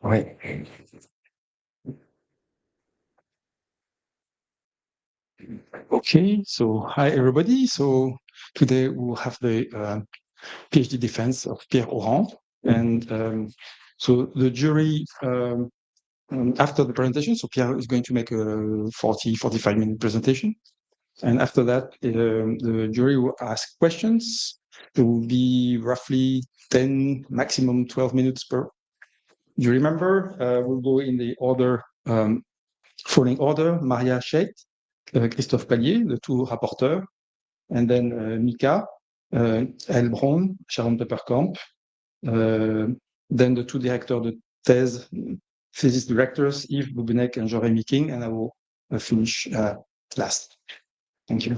Ouais. Okay, so hi everybody. So today we'll have the PhD defense of Pierre Orhan. And so the jury, after the presentation, so Pierre is going to make a 45-minute presentation. And after that, the jury will ask questions. It will be roughly 10, maximum 12 minutes per jury member. We'll go in the order, following order: Maria Sheikh, Christophe Pallier, the two rapporteurs, and then Mika, Elbron, Sharon Pepperkamp, then the two directors de thèse, thesis directors, Yves Boubenek and Jeremy King, and I will finish last. Thank you.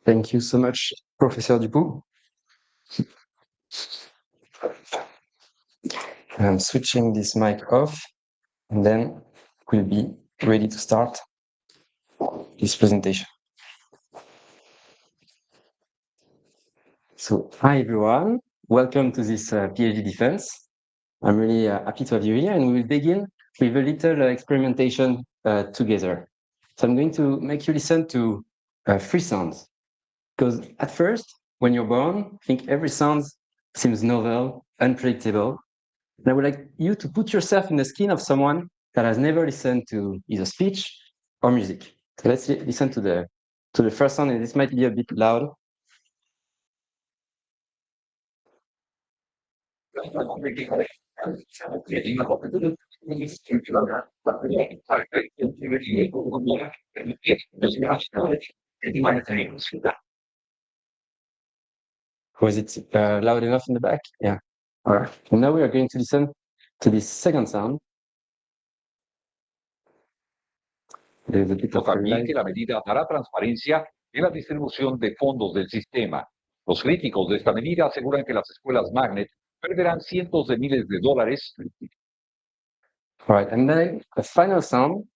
Thank you so much, Professor Dupont. I'm switching this mic off, and then we'll be ready to start this presentation. So, hi everyone, welcome to this PhD defense. I'm really happy to have you here, and we will begin with a little experimentation together. So I'm going to make you listen to 3 sounds, because at first, when you're born, I think every sound seems novel, unpredictable. And I would like you to put yourself in the skin of someone that has never listened to either speech or music. So let's listen to the first sound, and this might be a bit loud. Was it loud enough in the back? Yeah. All right. And now we are going to listen to this second sound. There's a bit of También light. que la medida dará transparencia en la distribución de fondos del sistema. Los críticos de esta medida aseguran que las escuelas magnet perderán cientos de miles de dólares. All right. And then the final sound.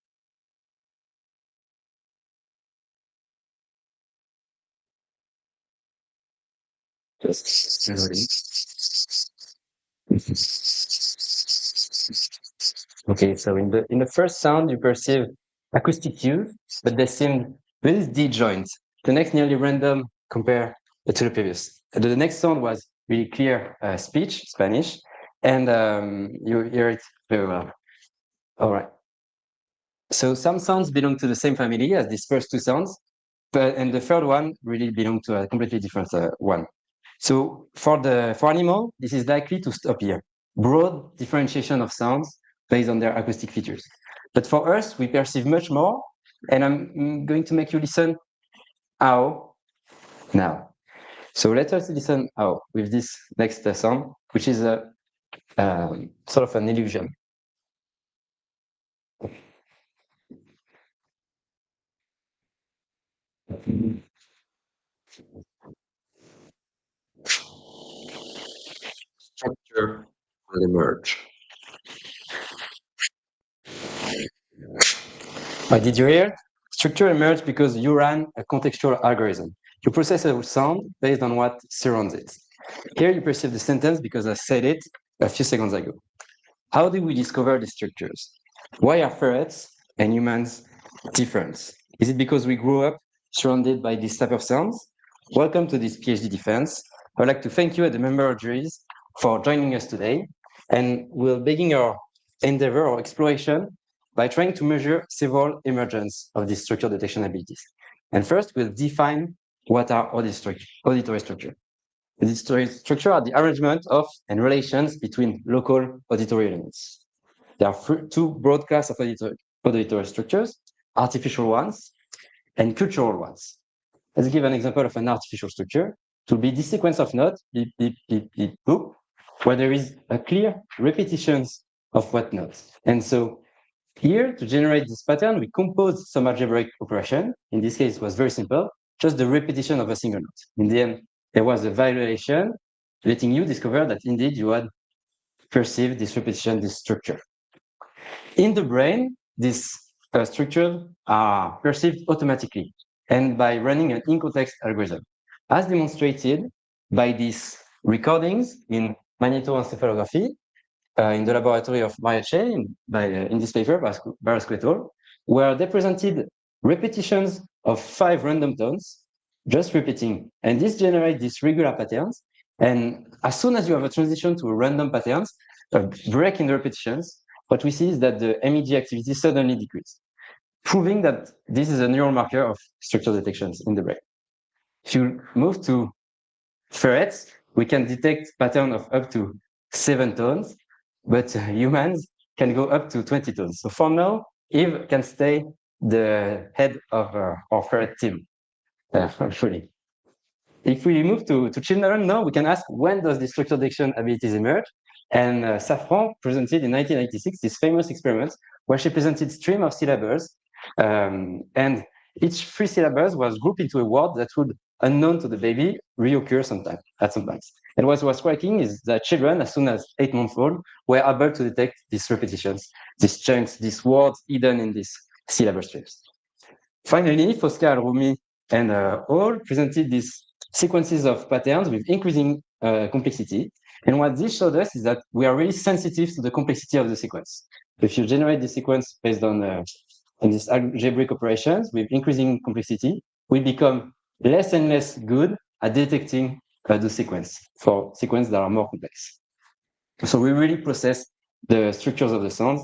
Okay, so in the first sound you perceive acoustic cues, but they seem really disjoint. The next nearly random compared to the previous. The next sound was really clear speech, Spanish, and you hear it very well. All right. So some sounds belong to the same family as these first 2 sounds, and the third one really belong to a completely different one. So for animal, this is likely to stop here. Broad differentiation of sounds based on their acoustic features. But for us, we perceive much more, and I'm going to make you listen how now. So let us listen how with this next sound, which is a sort of an illusion. Structure will emerge. Did you hear? Structure emerged because you ran a contextual algorithm. You process a sound based on what surrounds it. Here you perceive the sentence because I said it a few seconds ago. How did we discover these structures? Why are ferrets and humans different? Is it because we grew up surrounded by this type of sounds? Welcome to this PhD defense. I would like to thank you as the member of juries for joining us today. And we'll begin our endeavor or exploration by trying to measure several emergence of these structure detection abilities. And first, we'll define what are auditory structure. Auditory structure are the arrangement of and relations between local auditory elements. There are 2 broad classes of auditory structures, artificial ones and cultural ones. Let's give an example of an artificial structure. To be this sequence of notes, beep, beep, beep, beep, boop, where there is a clear repetitions of what notes. And so here, to generate this pattern, we composed some algebraic operation. In this case, it was very simple, just the repetition of a single note. In the end, there was a violation, letting you discover that indeed you had perceived this repetition, this structure. In the brain, these structures are perceived automatically. and by running an in-context algorithm, as demonstrated by these recordings in magnetoencephalography in the laboratory of Mariace in this paper by Ecole, where they presented repetitions of 5 random tones, just repeating, and this generates these regular patterns. And as soon as you have a transition to a random patterns, a break in the repetitions, what we see is that the MEG activity suddenly decreases, proving that this is a neural marker of structure detections in the brain. If you move to ferrets, we can detect pattern of up to 7 tones, but humans can go up to 20 tones. So for now, Eve can stay the head of our ferret team, hopefully. If we move to children now, we can ask, when does the structure detection abilities emerge? And Safran presented in 1996 this famous experiment where she presented stream of syllables, and each 3 syllables was grouped into a word that would, unknown to the baby, reoccur at some times. And what was striking is that children, as soon as 8 months old, were able to detect these repetitions, these chunks, these words hidden in these syllable streams. Finally, Fosca, Al-Rumi, and all presented these sequences of patterns with increasing complexity. And what this showed us is that we are really sensitive to the complexity of the sequence. If you generate the sequence based on these algebraic operations with increasing complexity, we become less and less good at detecting the sequence for sequences that are more complex. So we really process the structures of the sounds.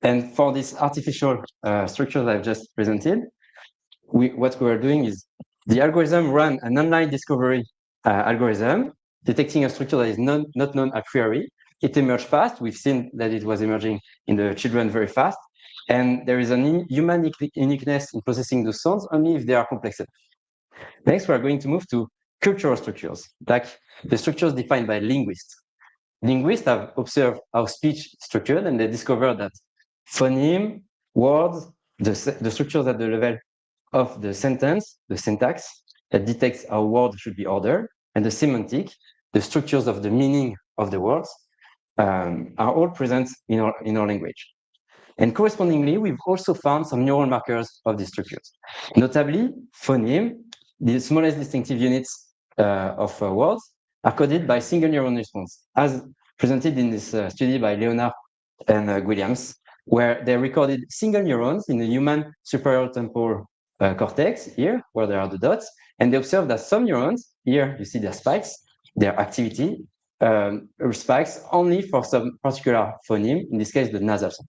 And for these artificial structures I've just presented, what we are doing is the algorithm run an online discovery algorithm, detecting a structure that is not known a priori. It emerged fast. We've seen that it was emerging in the children very fast. And there is a human uniqueness in processing the sounds only if they are complex enough. Next, we are going to move to cultural structures, like the structures defined by linguists. Linguists have observed how speech is structured, and they discovered that phoneme, words, the structures at the level of the sentence, the syntax, that detects how words should be ordered, and the semantic, the structures of the meaning of the words, are all present in our language. And correspondingly, we've also found some neural markers of these structures. Notably, phoneme, the smallest distinctive units of words, are coded by single neuron response, as presented in this study by Leonard and Williams, where they recorded single neurons in the human superior temporal cortex, here, where there are the dots, and they observed that some neurons, here you see their spikes, their activity, spikes only for some particular phoneme, in this case, the nasal sound.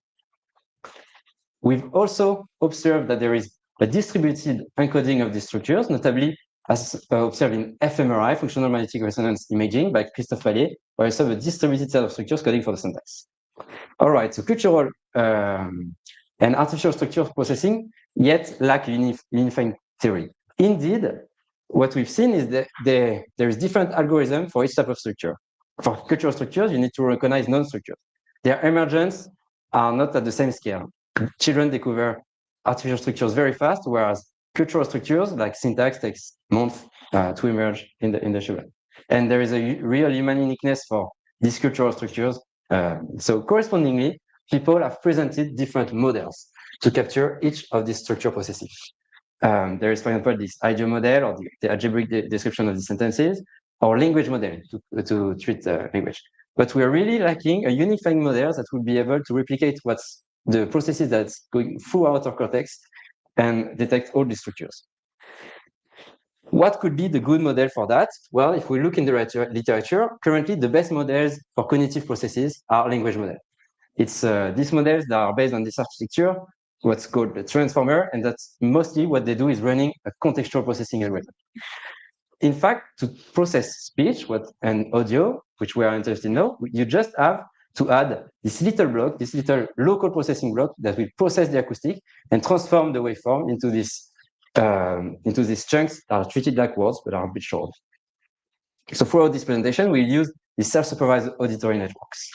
We've also observed that there is a distributed encoding of these structures, notably as observed in fMRI, functional magnetic resonance imaging, by Christophe Vallée, where I saw a distributed set of structures coding for the syntax. All right, so cultural and artificial structure processing yet lack unifying theory. Indeed, what we've seen is that there is different algorithm for each type of structure. For cultural structures, you need to recognize non-structures. Their emergence are not at the same scale. Children discover artificial structures very fast, whereas cultural structures like syntax takes months to emerge in the children. And there is a real human uniqueness for these cultural structures. So correspondingly, people have presented different models to capture each of these structure processes. There is, for example, this IDEO model or the algebraic description of the sentences, or language model to treat language. But we are really lacking a unifying model that will be able to replicate what's the processes that's going throughout our cortex and detect all these structures. What could be the good model for that? Well, if we look in the literature, currently the best models for cognitive processes are language models. It's these models that are based on this architecture, what's called the transformer, and that's mostly what they do is running a contextual processing algorithm. In fact, to process speech and audio, which we are interested in now, you just have to add this little block, this little local processing block that will process the acoustic and transform the waveform into these chunks that are treated like words but are a bit short. So throughout this presentation, we'll use these self-supervised auditory networks.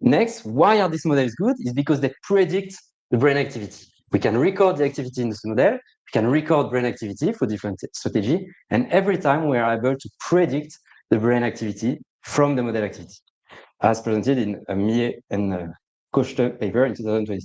Next, why are these models good? Is because they predict the brain activity. We can record the activity in this model, we can record brain activity for different strategy, and every time we are able to predict the brain activity from the model activity, as presented in a Millet and Kochte paper in 2022.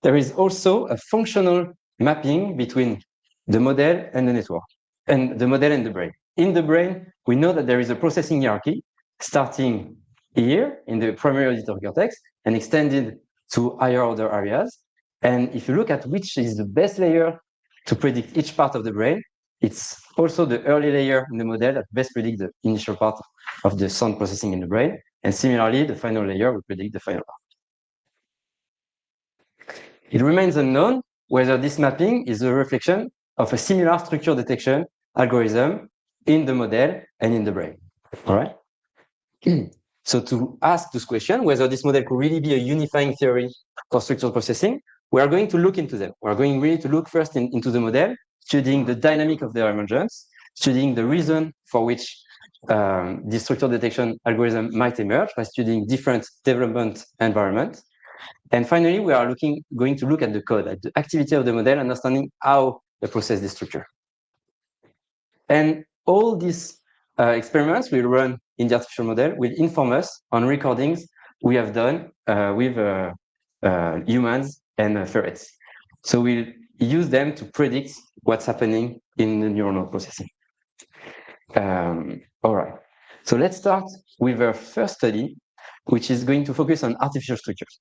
There is also a functional mapping between the model and the network, and the model and the brain. In the brain, we know that there is a processing hierarchy starting here in the primary auditory cortex and extended to higher order areas. And if you look at which is the best layer to predict each part of the brain, it's also the early layer in the model that best predicts the initial part of the sound processing in the brain. And similarly, the final layer will predict the final part. It remains unknown whether this mapping is a reflection of a similar structure detection algorithm in the model and in the brain. All right? So to ask this question, whether this model could really be a unifying theory for structural processing, we are going to look into them. We are going really to look first into the model, studying the dynamic of their emergence, studying the reason for which this structural detection algorithm might emerge by studying different development environments. And finally, we are going to look at the code, at the activity of the model, understanding how they process the structure. And all these experiments we run in the artificial model will inform us on recordings we have done with humans and ferrets. So we'll use them to predict what's happening in the neuronal processing. All right. So let's start with our first study, which is going to focus on artificial structures.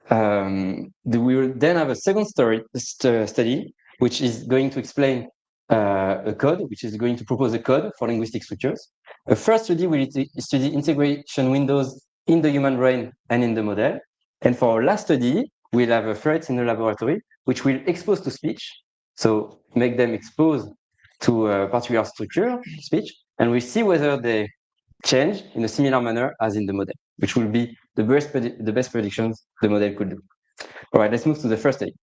We will then have a second study, which is going to explain a code, which is going to propose a code for linguistic structures. A first study will study integration windows in the human brain and in the model. And for our last study, we'll have a ferret in the laboratory, which will expose to speech. So make them exposed to a particular structure, speech, and we see whether they change in a similar manner as in the model, which will be the best predictions the model could do. All right, let's move to the first study.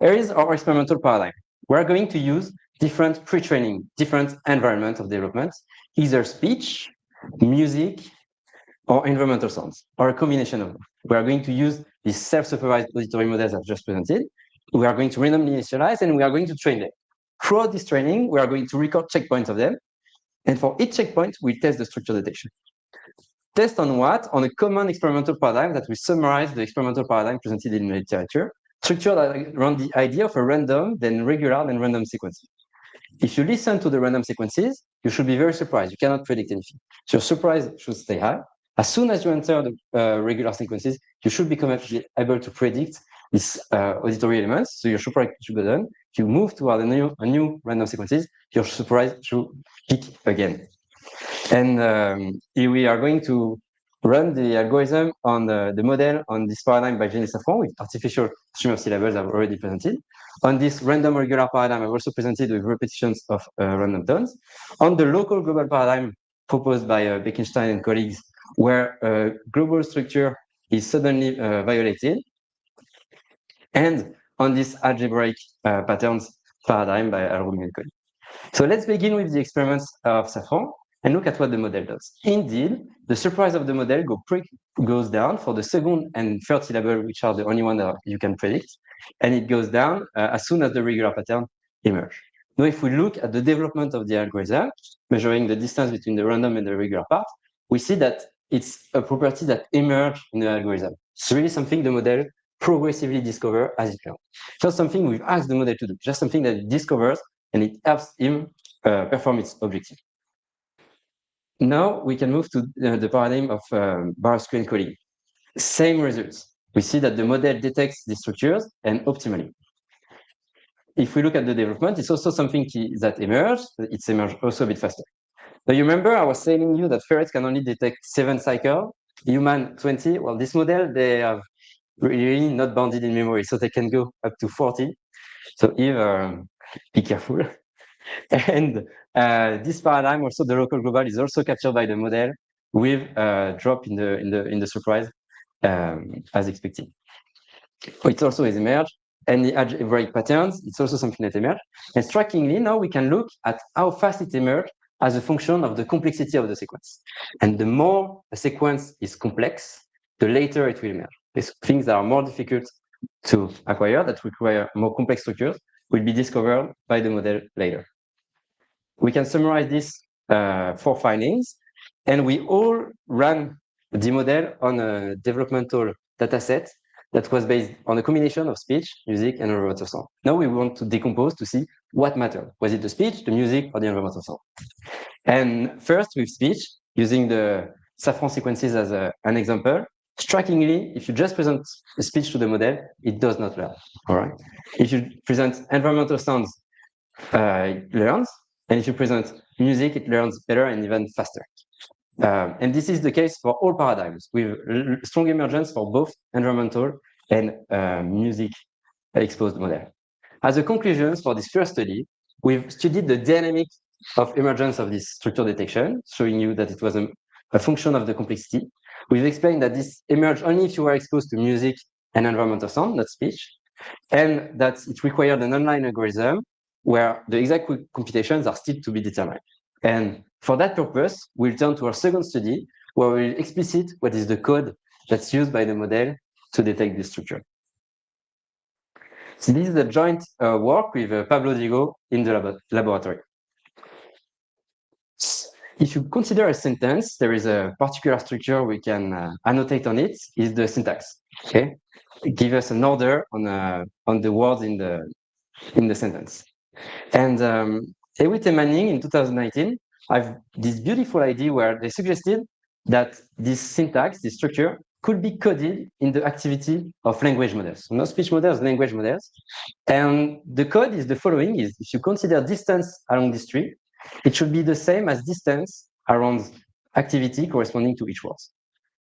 Here is our experimental paradigm. We're going to use different pre-training, different environments of development, either speech, music, or environmental sounds, or a combination of them. We are going to use these self-supervised auditory models I've just presented. We are going to randomly initialize, and we are going to train them. Throughout this training, we are going to record checkpoints of them, and for each checkpoint, we test the structure detection. Test on what? On a common experimental paradigm that we summarize the experimental paradigm presented in the literature, structured around the idea of a random, then regular, then random sequence. If you listen to the random sequences, you should be very surprised. You cannot predict anything. So your surprise should stay high. As soon as you enter the regular sequences, you should become able to predict these auditory elements. So your surprise should go down. If you move toward a new random sequences, your surprise should peak again. And we are going to run the algorithm on the model on this paradigm by Jenny Safran with artificial stream of syllables I've already presented. On this random regular paradigm, I've also presented with repetitions of random tones. On the local global paradigm proposed by Bekenstein and colleagues, where a global structure is suddenly violated. And on this algebraic patterns paradigm by Al-Rumi and colleagues. So let's begin with the experiments of Safran and look at what the model does. Indeed, the surprise of the model goes down for the second and third syllable, which are the only one that you can predict, and it goes down as soon as the regular pattern emerge. Now, if we look at the development of the algorithm, measuring the distance between the random and the regular part, we see that it's a property that emerges in the algorithm. It's really something the model progressively discovers as it goes. It's not something we've asked the model to do, just something that it discovers and it helps him perform its objective. Now we can move to the paradigm of Barascu and colleagues. Same results. We see that the model detects the structures and optimally. If we look at the development, it's also something that emerged. It's emerged also a bit faster. Now you remember I was telling you that ferrets can only detect 7 cycles, human 20. Well, this model, they have really not bounded in memory, so they can go up to 40. So Eve, be careful. And this paradigm, also the local global, is also captured by the model with a drop in the surprise as expected. It also is emerged, and the algebraic patterns, it's also something that emerged. And strikingly, now we can look at how fast it emerged as a function of the complexity of the sequence. And the more a sequence is complex, the later it will emerge. These things that are more difficult to acquire, that require more complex structures, will be discovered by the model later. We can summarize these 4 findings, and we all ran the model on a developmental dataset that was based on a combination of speech, music, and environmental sound. Now we want to decompose to see what mattered. Was it the speech, the music, or the environmental sound? And first, with speech, using the saffron sequences as an example, strikingly, if you just present a speech to the model, it does not learn. All right. If you present environmental sounds, it learns, and if you present music, it learns better and even faster. And this is the case for all paradigms, with strong emergence for both environmental and music exposed model. As a conclusion for this first study, we've studied the dynamic of emergence of this structure detection, showing you that it was a function of the complexity. We've explained that this emerged only if you were exposed to music and environmental sound, not speech, and that it required an online algorithm where the exact computations are still to be determined. And for that purpose, we'll turn to our second study, where we'll explicit what is the code that's used by the model to detect this structure. So this is a joint work with Pablo Diego in the laboratory. If you consider a sentence, there is a particular structure we can annotate on it, is the syntax. Okay, give us an order on the words in the sentence. And Hewitt and Manning in 2019 have this beautiful idea where they suggested that this syntax, this structure, could be coded in the activity of language models. So not speech models, language models. And the code is the following: is if you consider distance along this tree, it should be the same as distance around activity corresponding to each word.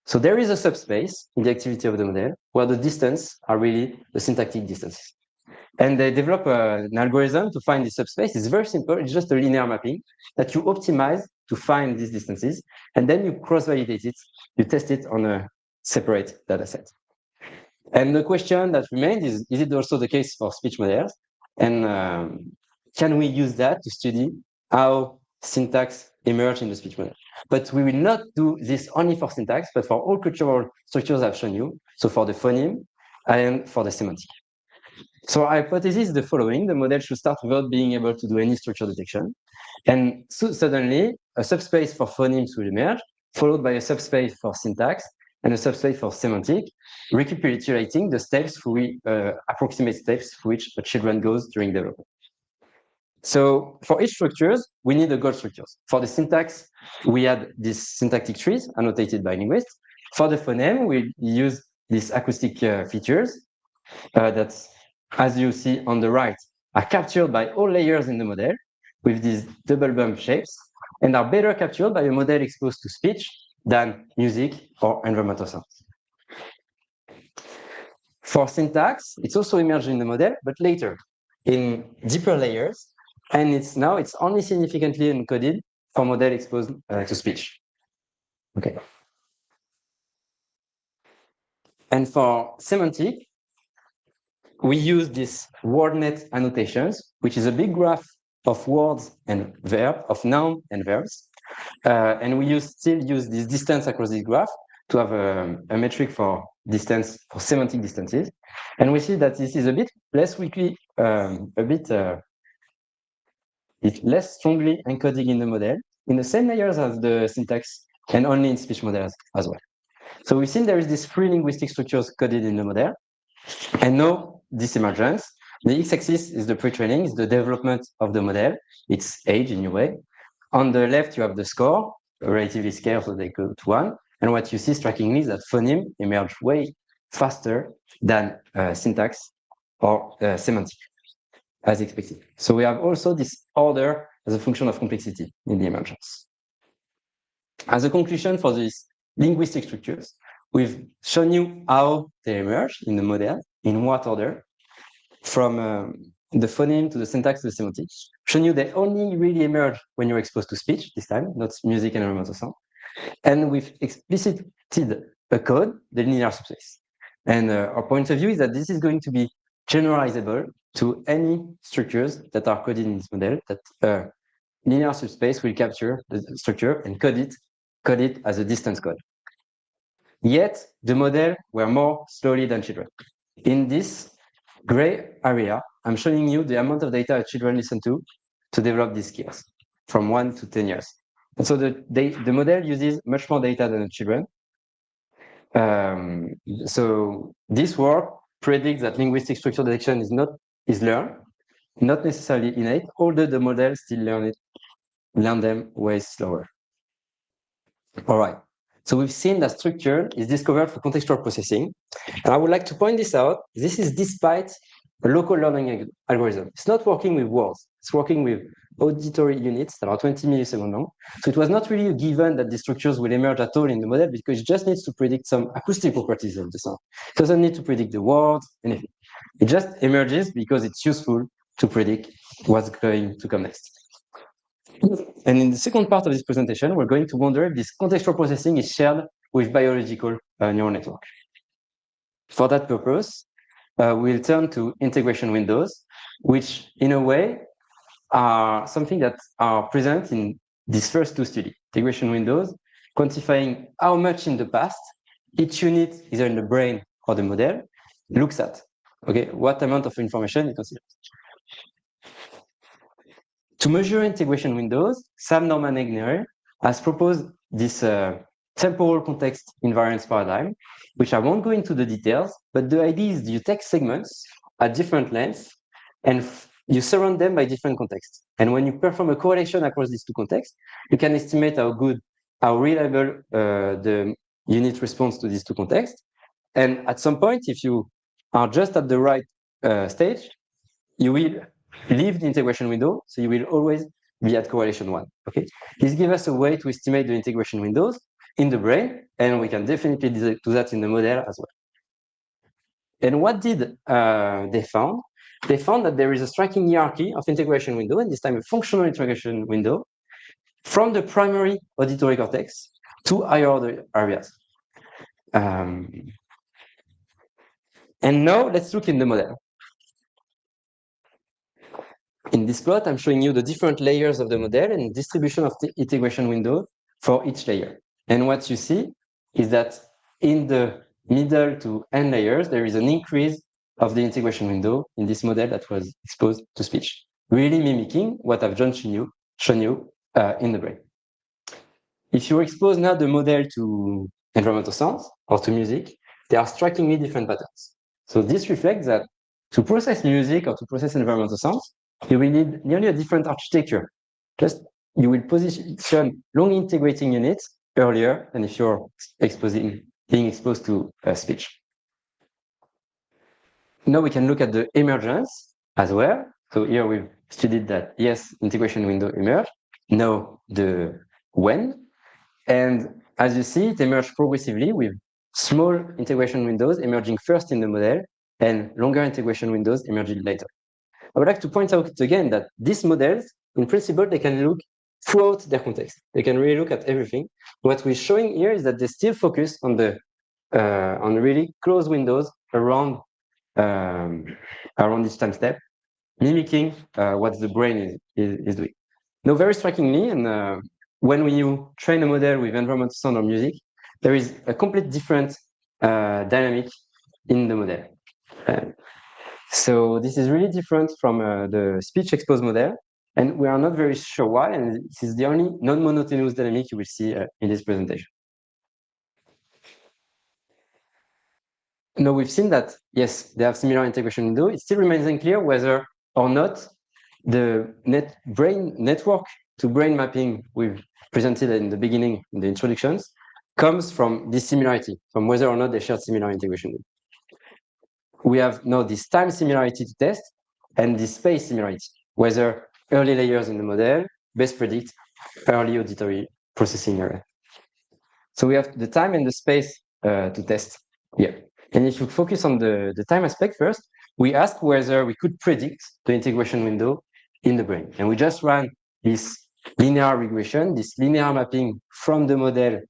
So there is a subspace in the activity of the model where the distance are really the syntactic distances. And they develop an algorithm to find this subspace. It's very simple. It's just a linear mapping that you optimize to find these distances, and then you cross-validate it. You test it on a separate data set. And the question that remains is it also the case for speech models? And can we use that to study how syntax emerge in the speech model? But we will not do this only for syntax, but for all cultural structures I've shown you. So for the phoneme and for the semantic. So our hypothesis is the following: the model should start without being able to do any structure detection. And so suddenly, a subspace for phonemes will emerge, followed by a subspace for syntax and a subspace for semantic, recapitulating the steps through which, approximate steps through which a children goes during development. So for each structures, we need the goal structures. For the syntax, we had these syntactic trees annotated by linguists. For the phoneme, we use these acoustic features that, as you see on the right, are captured by all layers in the model with these double bump shapes, and are better captured by a model exposed to speech than music or environmental sounds. For syntax, it's also emerged in the model, but later, in deeper layers, and it's only significantly encoded for model exposed to speech. Okay. And for semantic, we use these WordNet annotations, which is a big graph of words and verbs, of noun and verbs. And we still use this distance across this graph to have a metric for distance, for semantic distances. And we see that this is a bit less weakly, it's less strongly encoding in the model, in the same layers as the syntax, and only in speech models as well. So we've seen there is these three linguistic structures coded in the model. And now this emergence, the x-axis is the pre-training, is the development of the model, its age in a way. On the left, you have the score, relatively scarce, so they go to 1. And what you see strikingly is that phoneme emerge way faster than syntax or semantic, as expected. So we have also this order as a function of complexity in the emergence. As a conclusion for these linguistic structures, we've shown you how they emerge in the model, in what order, from the phoneme to the syntax to the semantic. Shown you they only really emerge when you're exposed to speech this time, not music and environmental sound. And we've explicited a code, the linear subspace. And our point of view is that this is going to be generalizable to any structures that are coded in this model, that linear subspace will capture the structure and code it as a distance code. Yet, the model were more slowly than children. In this gray area, I'm showing you the amount of data children listen to develop these skills from 1 to 10 years. And so the model uses much more data than the children. So this work predicts that linguistic structure detection is learned, not necessarily innate, although the model still learn them way slower. All right. So we've seen that structure is discovered for contextual processing. And I would like to point this out. This is despite a local learning algorithm. It's not working with words. It's working with auditory units that are 20 milliseconds long. So it was not really a given that these structures will emerge at all in the model because it just needs to predict some acoustic properties of the sound. It doesn't need to predict the words, anything. It just emerges because it's useful to predict what's going to come next. And in the second part of this presentation, we're going to wonder if this contextual processing is shared with biological neural network. For that purpose, we'll turn to integration windows, which in a way are something that are present in these first two studies. Integration windows, quantifying how much in the past each unit, either in the brain or the model, looks at. Okay, what amount of information it considers. To measure integration windows, Sam Normale has proposed this temporal context invariance paradigm, which I won't go into the details, but the idea is you take segments at different lengths and you surround them by different contexts. And when you perform a correlation across these two contexts, you can estimate how reliable the unit responds to these two contexts. And at some point, if you are just at the right stage, you will leave the integration window, so you will always be at correlation 1. Okay, this gives us a way to estimate the integration windows in the brain, and we can definitely do that in the model as well. And what did they found? They found that there is a striking hierarchy of integration window, and this time a functional integration window, from the primary auditory cortex to higher order areas. And now let's look in the model. In this plot, I'm showing you the different layers of the model and distribution of the integration window for each layer. And what you see is that in the middle to end layers, there is an increase of the integration window in this model that was exposed to speech, really mimicking what I've just shown you in the brain. If you expose now the model to environmental sounds or to music, there are strikingly different patterns. So this reflects that to process music or to process environmental sounds, you will need nearly a different architecture. Just you will position long integrating units earlier than if you're being exposed to speech. Now we can look at the emergence as well. So here we've studied that, yes, integration window emerged. Now the when. And as you see, it emerged progressively with small integration windows emerging first in the model and longer integration windows emerging later. I would like to point out again that these models, in principle, they can look throughout their context. They can really look at everything. What we're showing here is that they still focus on really close windows around this time step, mimicking what the brain is doing. Now, very strikingly, and when you train a model with environmental sound or music, there is a complete different dynamic in the model. So this is really different from the speech exposed model, and we are not very sure why, and this is the only non-monotonous dynamic you will see in this presentation. Now we've seen that, yes, they have similar integration window. It still remains unclear whether or not the brain network to brain mapping we've presented in the beginning, in the introductions, comes from this similarity, from whether or not they share similar integration window. We have now this time similarity to test and this space similarity, whether early layers in the model best predict early auditory processing area. So we have the time and the space to test here. And if you focus on the time aspect first, we ask whether we could predict the integration window in the brain. And we just ran this linear regression, this linear mapping from the model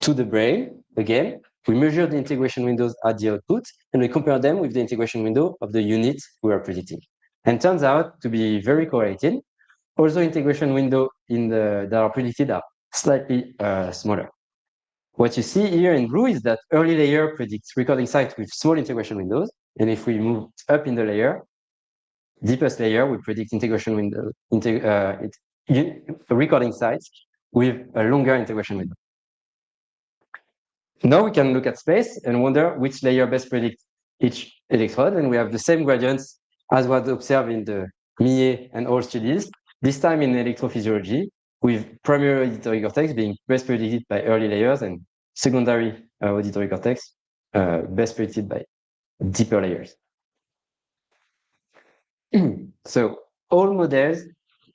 to the brain. Again, we measure the integration windows at the output, and we compare them with the integration window of the unit we are predicting. And turns out to be very correlated. Also, integration window that are predicted are slightly smaller. What you see here in blue is that early layer predicts recording sites with small integration windows. And if we move up in the layer, deepest layer, we predict integration window, recording sites with a longer integration window. Now we can look at space and wonder which layer best predicts each electrode, and we have the same gradients as was observed in the Millet and Hall studies, this time in electrophysiology, with primary auditory cortex being best predicted by early layers and secondary auditory cortex best predicted by deeper layers. So all models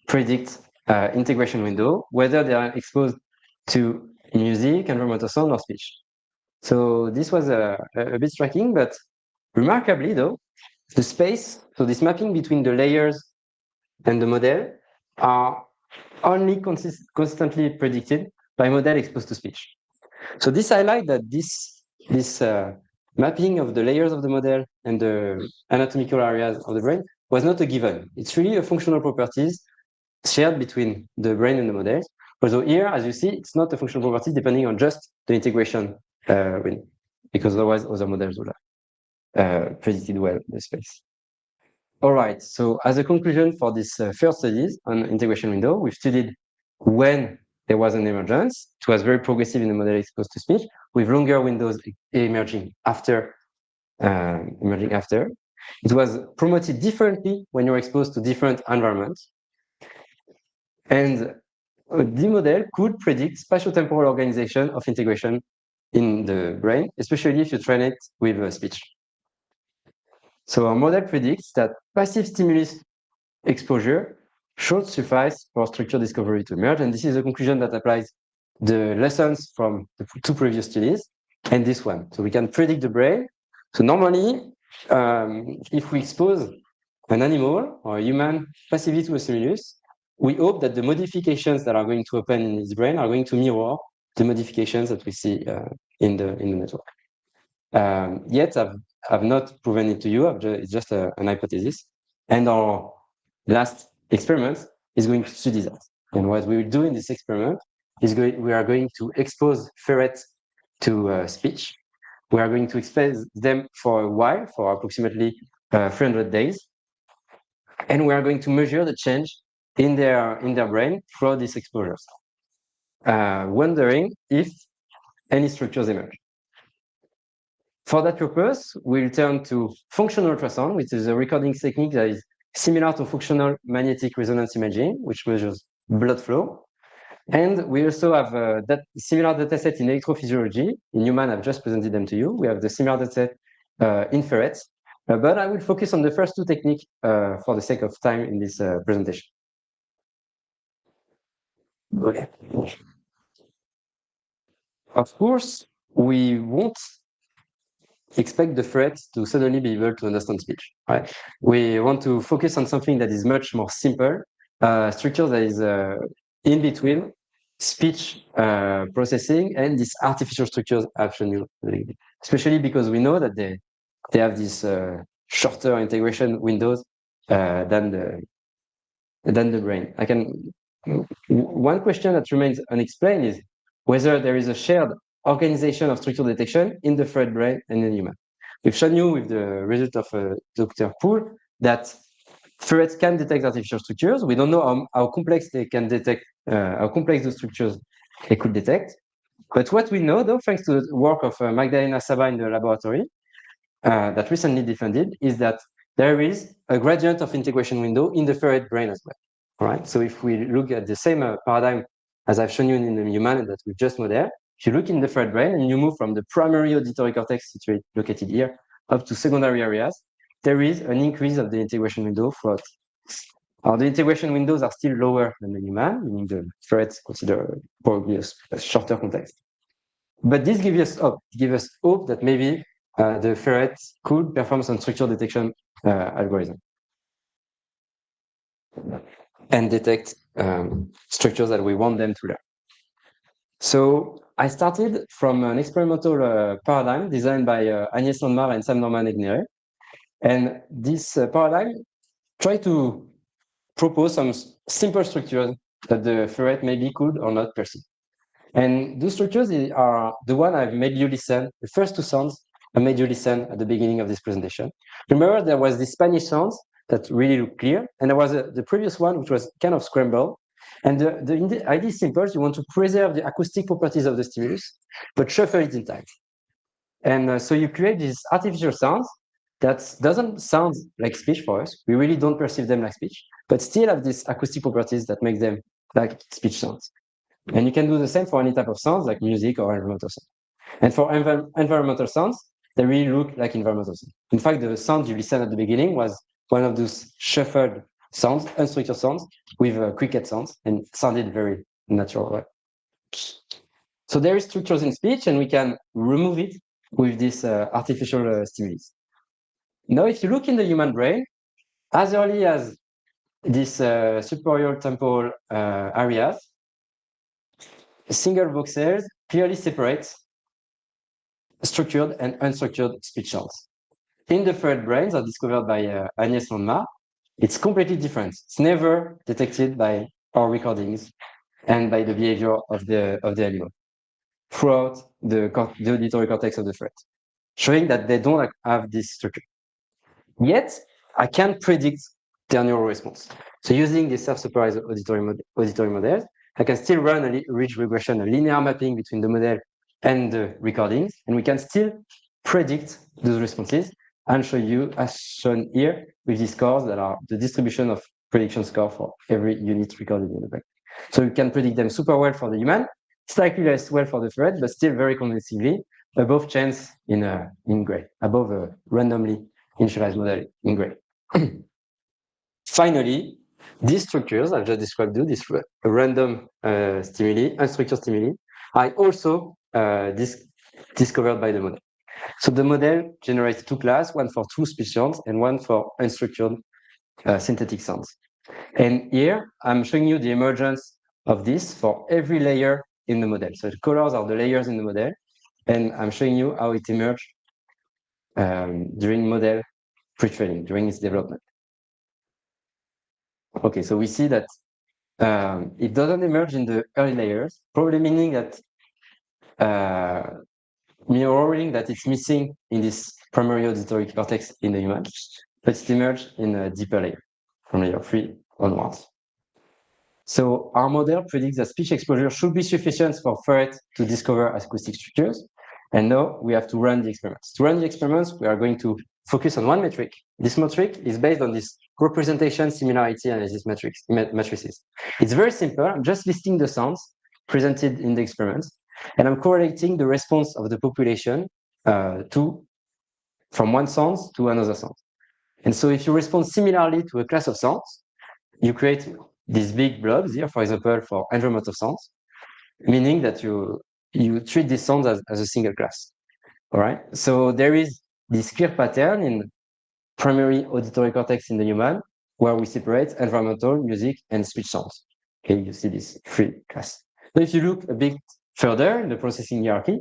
predict integration window, whether they are exposed to music, environmental sound, or speech. So this was a bit striking, but remarkably though, the space, so this mapping between the layers and the model are only constantly predicted by model exposed to speech. So this highlights that this mapping of the layers of the model and the anatomical areas of the brain was not a given. It's really a functional properties shared between the brain and the models. Although here, as you see, it's not a functional property depending on just the integration window, because otherwise other models would have predicted well the space. All right, so as a conclusion for this first studies on integration window, we've studied when there was an emergence. It was very progressive in the model exposed to speech, with longer windows emerging after. It was promoted differently when you're exposed to different environments. And the model could predict spatiotemporal organization of integration in the brain, especially if you train it with speech. So our model predicts that passive stimulus exposure should suffice for structure discovery to emerge. And this is a conclusion that applies the lessons from the two previous studies and this one. So we can predict the brain. So normally, if we expose an animal or a human passively to a stimulus, we hope that the modifications that are going to happen in his brain are going to mirror the modifications that we see in the network. Yet I've not proven it to you. It's just an hypothesis. And our last experiment is going to study that. And what we will do in this experiment is we are going to expose ferrets to speech. We are going to expose them for a while, for approximately 300 days. And we are going to measure the change in their brain throughout these exposures, wondering if any structures emerge. For that purpose, we'll turn to functional ultrasound, which is a recording technique that is similar to functional magnetic resonance imaging, which measures blood flow. And we also have that similar dataset in electrophysiology. In human, I've just presented them to you. We have the similar dataset in ferrets. But I will focus on the first two techniques for the sake of time in this presentation. Okay. Of course, we won't expect the ferret to suddenly be able to understand speech. Right? We want to focus on something that is much more simple, structure that is in between speech processing and these artificial structures I've shown you, especially because we know that they have these shorter integration windows than the brain. One question that remains unexplained is whether there is a shared organization of structural detection in the ferret brain and in human. We've shown you with the result of Dr. Poole that ferrets can detect artificial structures. We don't know how complex they can detect, how complex the structures they could detect. But what we know, though, thanks to the work of Magdalena Saba in the laboratory that recently defended, is that there is a gradient of integration window in the ferret brain as well. All right. So if we look at the same paradigm as I've shown you in the human that we've just modeled, if you look in the ferret brain and you move from the primary auditory cortex situated located here up to secondary areas, there is an increase of the integration window throughout. The integration windows are still lower than the human, meaning the ferrets consider probably a shorter context. But this gives us hope that maybe the ferrets could perform some structure detection algorithm and detect structures that we want them to learn. So I started from an experimental paradigm designed by Agnès Landmar and Sam Norman-Egnere. And this paradigm tried to propose some simple structures that the ferret maybe could or not perceive. And those structures are the one I've made you listen, the first two sounds I made you listen at the beginning of this presentation. Remember, there was the Spanish sounds that really looked clear, and there was the previous one, which was kind of scrambled. And the idea is simple. You want to preserve the acoustic properties of the stimulus, but shuffle it in time. And so you create these artificial sounds that doesn't sound like speech for us. We really don't perceive them like speech, but still have these acoustic properties that make them like speech sounds. And you can do the same for any type of sounds like music or environmental sound. And for environmental sounds, they really look like environmental sounds. In fact, the sound you listened at the beginning was one of those shuffled sounds, unstructured sounds with cricket sounds, and sounded very natural. Right? So there is structures in speech, and we can remove it with this artificial stimulus. Now, if you look in the human brain, as early as this superior temporal areas, single voxels clearly separate structured and unstructured speech sounds. In the third brains, as discovered by Agnès Landemar, it's completely different. It's never detected by our recordings and by the behavior of the animal throughout the auditory cortex of the threat, showing that they don't have this structure. Yet, I can predict their neural response. So using the self-supervised auditory models, I can still run a ridge regression, a linear mapping between the model and the recordings, and we can still predict those responses and show you, as shown here, with these scores that are the distribution of prediction score for every unit recorded in the brain. So you can predict them super well for the human, slightly less well for the threat, but still very convincingly above chance in gray, above a randomly initialized model in gray. Finally, these structures I've just described you, this random stimuli, unstructured stimuli, are also discovered by the model. So the model generates two classes, one for true speech sounds and one for unstructured synthetic sounds. And here, I'm showing you the emergence of this for every layer in the model. So the colors are the layers in the model, and I'm showing you how it emerged during model pre-training, during its development. Okay, so we see that it doesn't emerge in the early layers, probably meaning that mirroring that it's missing in this primary auditory cortex in the human, but it emerged in a deeper layer, from layer 3 onwards. So our model predicts that speech exposure should be sufficient for ferret to discover acoustic structures. And now we have to run the experiments. To run the experiments, we are going to focus on one metric. This metric is based on this representation similarity analysis matrices. It's very simple. I'm just listing the sounds presented in the experiments, and I'm correlating the response of the population from one sound to another sound. And so if you respond similarly to a class of sounds, you create these big blobs here, for example, for environmental sounds, meaning that you treat these sounds as a single class. All right. So there is this clear pattern in primary auditory cortex in the human where we separate environmental, music, and speech sounds. Okay, you see this three class. So if you look a bit further in the processing hierarchy,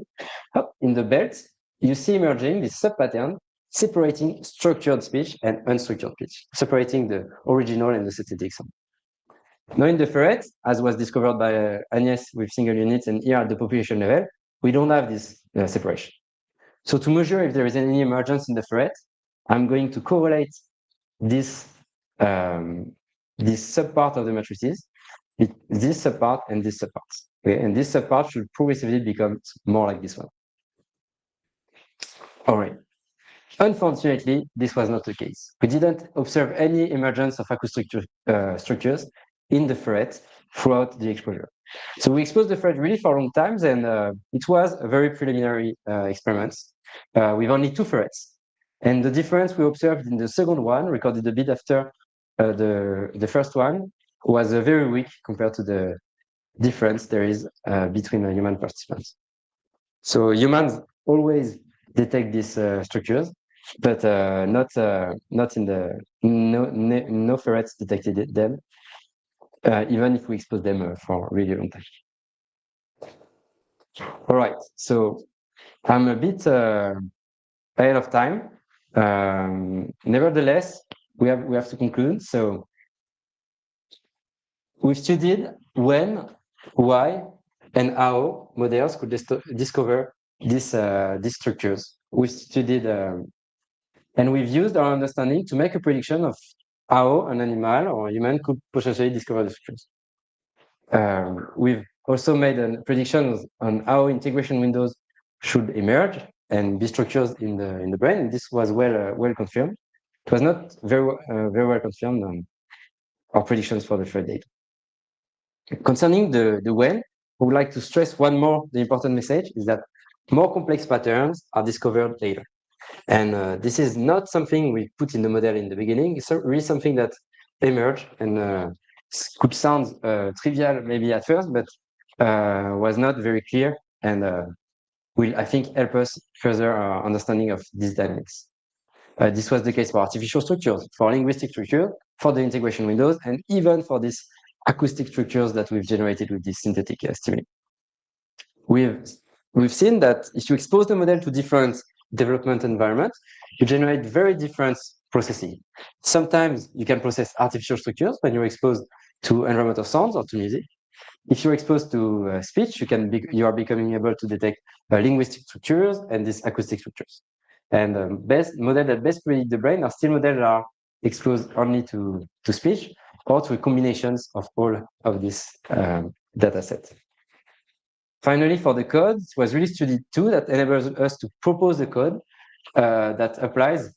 in the belt, you see emerging this sub-pattern separating structured speech and unstructured speech, separating the original and the synthetic sound. Now in the ferret, as was discovered by Agnès with single units and here at the population level, we don't have this separation. So to measure if there is any emergence in the ferret, I'm going to correlate this subpart of the matrices, this subpart and this subpart. Okay? And this subpart should progressively become more like this one. All right. Unfortunately, this was not the case. We didn't observe any emergence of acoustic structures in the ferret throughout the exposure. So we exposed the ferret really for long times, and it was a very preliminary experiment with only two ferrets. And the difference we observed in the second one, recorded a bit after the first one, was very weak compared to the difference there is between the human participants. So humans always detect these structures, but not in the no ferrets detected them, even if we expose them for really long time. All right, so I'm a bit ahead of time. Nevertheless, we have to conclude. So we've studied when, why, and how models could discover these structures. We studied and we've used our understanding to make a prediction of how an animal or a human could potentially discover the structures. We've also made predictions on how integration windows should emerge and be structures in the brain. And this was well confirmed. It was not very well confirmed on our predictions for the third data. Concerning the when, we would like to stress one more. The important message is that more complex patterns are discovered later. And this is not something we put in the model in the beginning. It's really something that emerged and could sound trivial maybe at first, but was not very clear and will, I think, help us further our understanding of these dynamics. This was the case for artificial structures, for linguistic structures, for the integration windows, and even for these acoustic structures that we've generated with this synthetic stimuli. We've seen that if you expose the model to different development environments, you generate very different processing. Sometimes you can process artificial structures when you're exposed to environmental sounds or to music. If you're exposed to speech, you are becoming able to detect linguistic structures and these acoustic structures. And models that best predict the brain are still models that are exposed only to speech or to combinations of all of these data sets. Finally, for the code, it was really studied too that enables us to propose a code that applies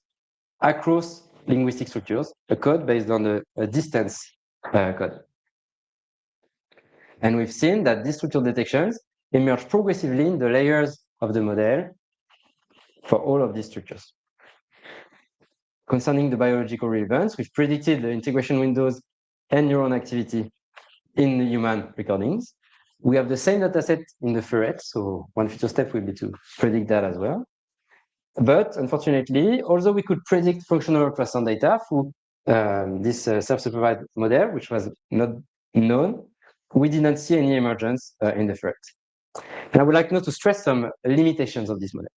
across linguistic structures, a code based on a distance code. And we've seen that these structural detections emerge progressively in the layers of the model for all of these structures. Concerning the biological relevance, we've predicted the integration windows and neuron activity in the human recordings. We have the same dataset in the ferret, so one future step will be to predict that as well. But unfortunately, although we could predict functional ultrasound data through this self-supervised model, which was not known, we didn't see any emergence in the ferret. And I would like now to stress some limitations of this model,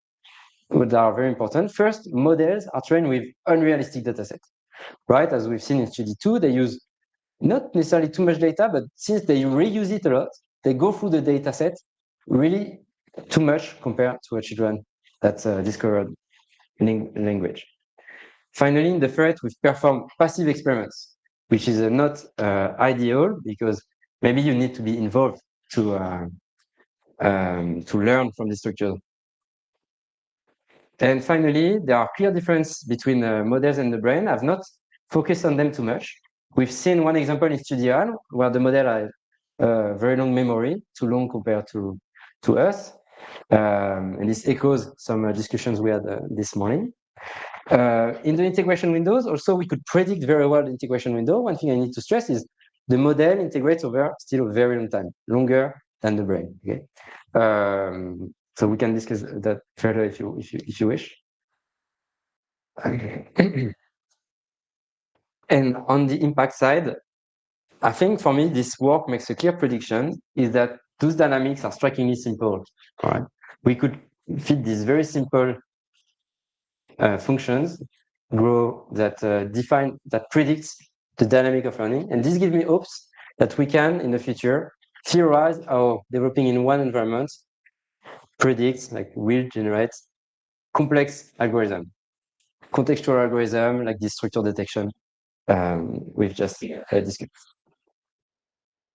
which are very important. First, models are trained with unrealistic datasets, right? As we've seen in study 2, they use not necessarily too much data, but since they reuse it a lot, they go through the dataset really too much compared to a children that discovered language. Finally, in the ferret, we've performed passive experiments, which is not ideal because maybe you need to be involved to learn from the structure. And finally, there are clear differences between models and the brain. I've not focused on them too much. We've seen one example in Superieure where the model has very long memory, too long compared to us. And this echoes some discussions we had this morning. In the integration windows, also, we could predict very well the integration window. One thing I need to stress is the model integrates over still a very long time, longer than the brain. Okay, so we can discuss that further if you wish. And on the impact side, I think for me this work makes a clear prediction: is that those dynamics are strikingly simple. All right, we could fit these very simple functions that predicts the dynamic of learning. And this gives me hopes that we can, in the future, theorize how developing in one environment predicts, like will generate complex algorithm, contextual algorithm, like this structure detection we've just discussed.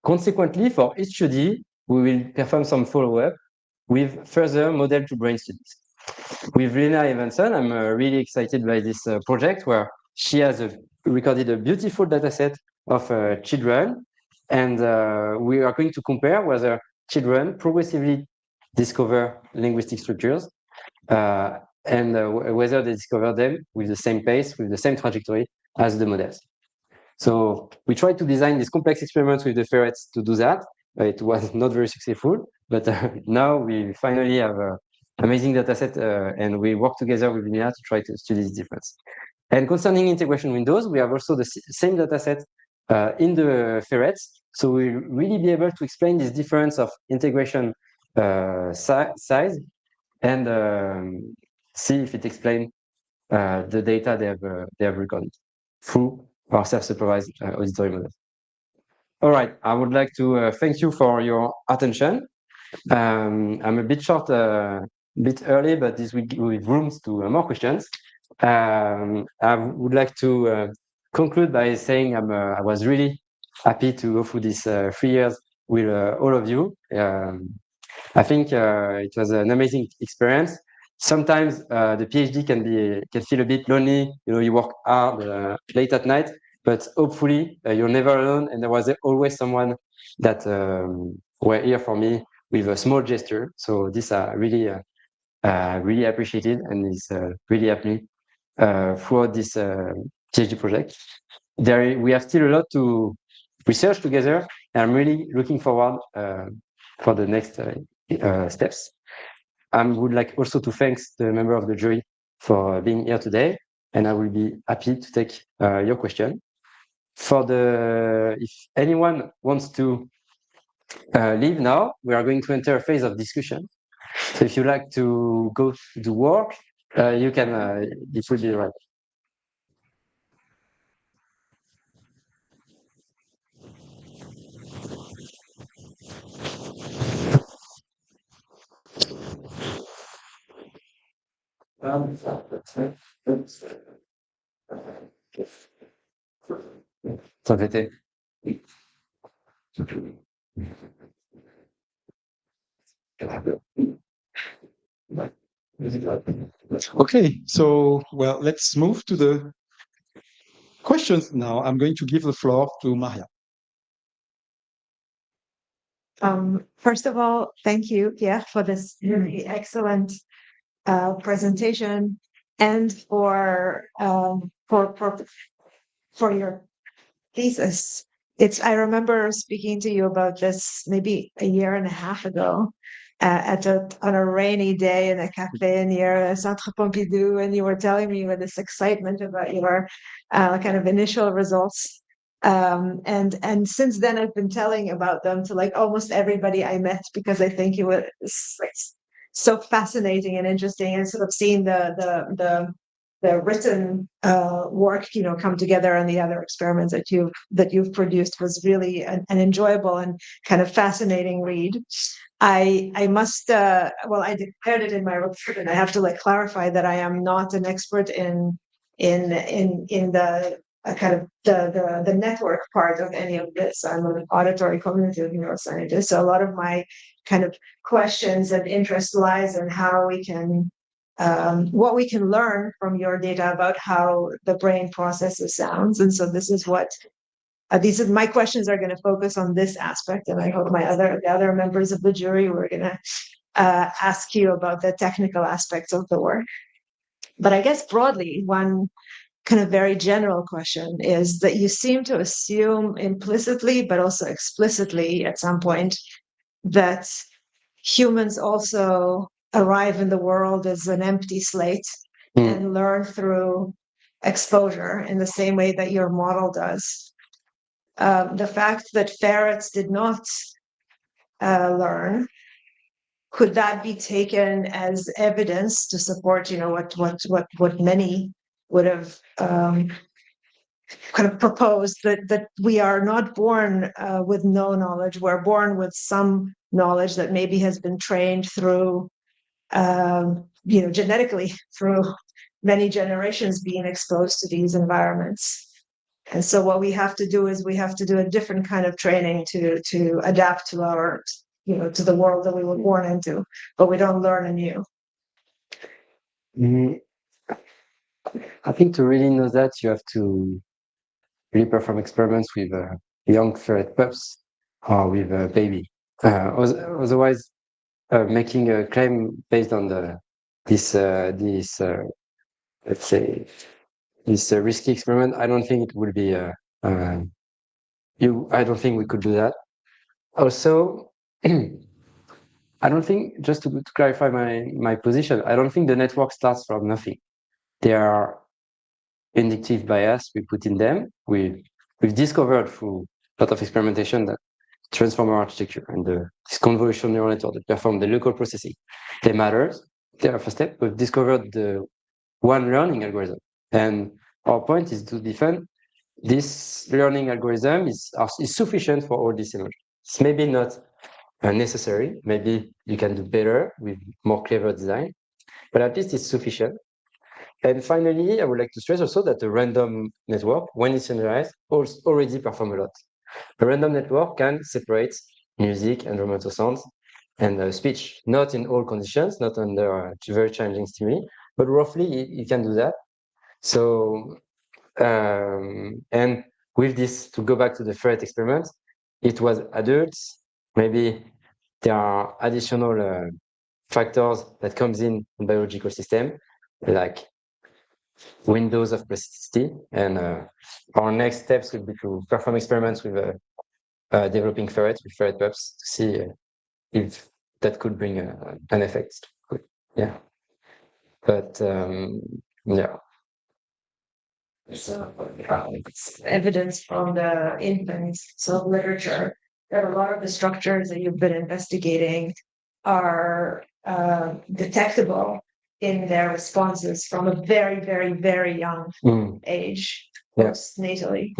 Consequently, for each study, we will perform some follow-up with further model-to-brain studies. With Lena Evanson, I'm really excited by this project where she has recorded a beautiful dataset of children, and we are going to compare whether children progressively discover linguistic structures and whether they discover them with the same pace, with the same trajectory as the models. So we tried to design these complex experiments with the ferrets to do that. It was not very successful, but now we finally have an amazing dataset, and we work together with Lina to try to study this difference. And concerning integration windows, we have also the same dataset in the ferrets, so we'll really be able to explain this difference of integration size and see if it explains the data they have recorded through our self-supervised auditory model. All right, I would like to thank you for your attention. I'm a bit short, bit early, but this will give rooms to more questions. I would like to conclude by saying I was really happy to go through these 3 years with all of you. I think it was an amazing experience. Sometimes the PhD can feel a bit lonely. You work hard late at night, but hopefully you're never alone. And there was always someone that were here for me with a small gesture. So this really appreciated, and is really happy throughout this PhD project. We have still a lot to research together, and I'm really looking forward for the next steps. I would like also to thank the member of the jury for being here today, and I will be happy to take your question. If anyone wants to leave now, we are going to enter a phase of discussion. So if you like to go to work, you can, it will be right. S'embêter. Okay, so well, let's move to the questions now. I'm going to give the floor to Maria. First of all, thank you, Pierre, for this really excellent presentation, and for your thesis. I remember speaking to you about this maybe a year and a half ago, on a rainy day in a cafe near Centre Pompidou, and you were telling me with this excitement about your kind of initial results. And since then, I've been telling about them to like almost everybody I met, because I think it was like so fascinating and interesting, and sort of seeing the written work, come together, and the other experiments that you've produced was really an enjoyable and kind of fascinating read. I must I declared it in my report, and I have to like clarify that I am not an expert in the kind of the network part of any of this. I'm an auditory cognitive neuroscientist, so a lot of my kind of questions and interest lies in how we can what we can learn from your data about how the brain processes sounds. And so this is what my questions are going to focus on, this aspect, and I hope the other members of the jury were going to ask you about the technical aspects of the work. But I guess broadly, one kind of very general question is that you seem to assume implicitly, but also explicitly at some point, that humans also arrive in the world as an empty slate and learn through exposure in the same way that your model does. The fact that ferrets did not learn, could that be taken as evidence to support, what many would have kind of proposed, that we are not born with no knowledge. We're born with some knowledge that maybe has been trained through, genetically, through many generations being exposed to these environments. And so what we have to do is we have to do a different kind of training to adapt to our, to the world that we were born into, but we don't learn anew. I think to really know that, you have to really perform experiments with young ferret pups or with a baby. Otherwise, making a claim based on this let's say this risky experiment, I don't think it would be I don't think we could do that. Also, I don't think, just to clarify my position, I don't think the network starts from nothing. There are inductive bias we put in them. We've discovered through a lot of experimentation that transformer architecture and this convolutional neural network that perform the local processing, they matter. There, first step, we've discovered the one learning algorithm. And our point is to defend this learning algorithm is sufficient for all this energy. It's maybe not necessary. Maybe you can do better with more clever design, but at least it's sufficient. And finally, I would like to stress also that the random network, when it's generalized, already perform a lot. A random network can separate music, environmental sounds, and speech. Not in all conditions, not under very challenging stimuli, but roughly it can do that. So, and with this, to go back to the ferret experiment, it was adults. Maybe there are additional factors that comes in biological system, like windows of plasticity. And our next steps will be to perform experiments with developing ferrets, with ferret pups, to see if that could bring an effect. Yeah. But yeah. So it's evidence from the infant so literature that a lot of the structures that you've been investigating are detectable in their responses from a very, very, very young age, postnatally,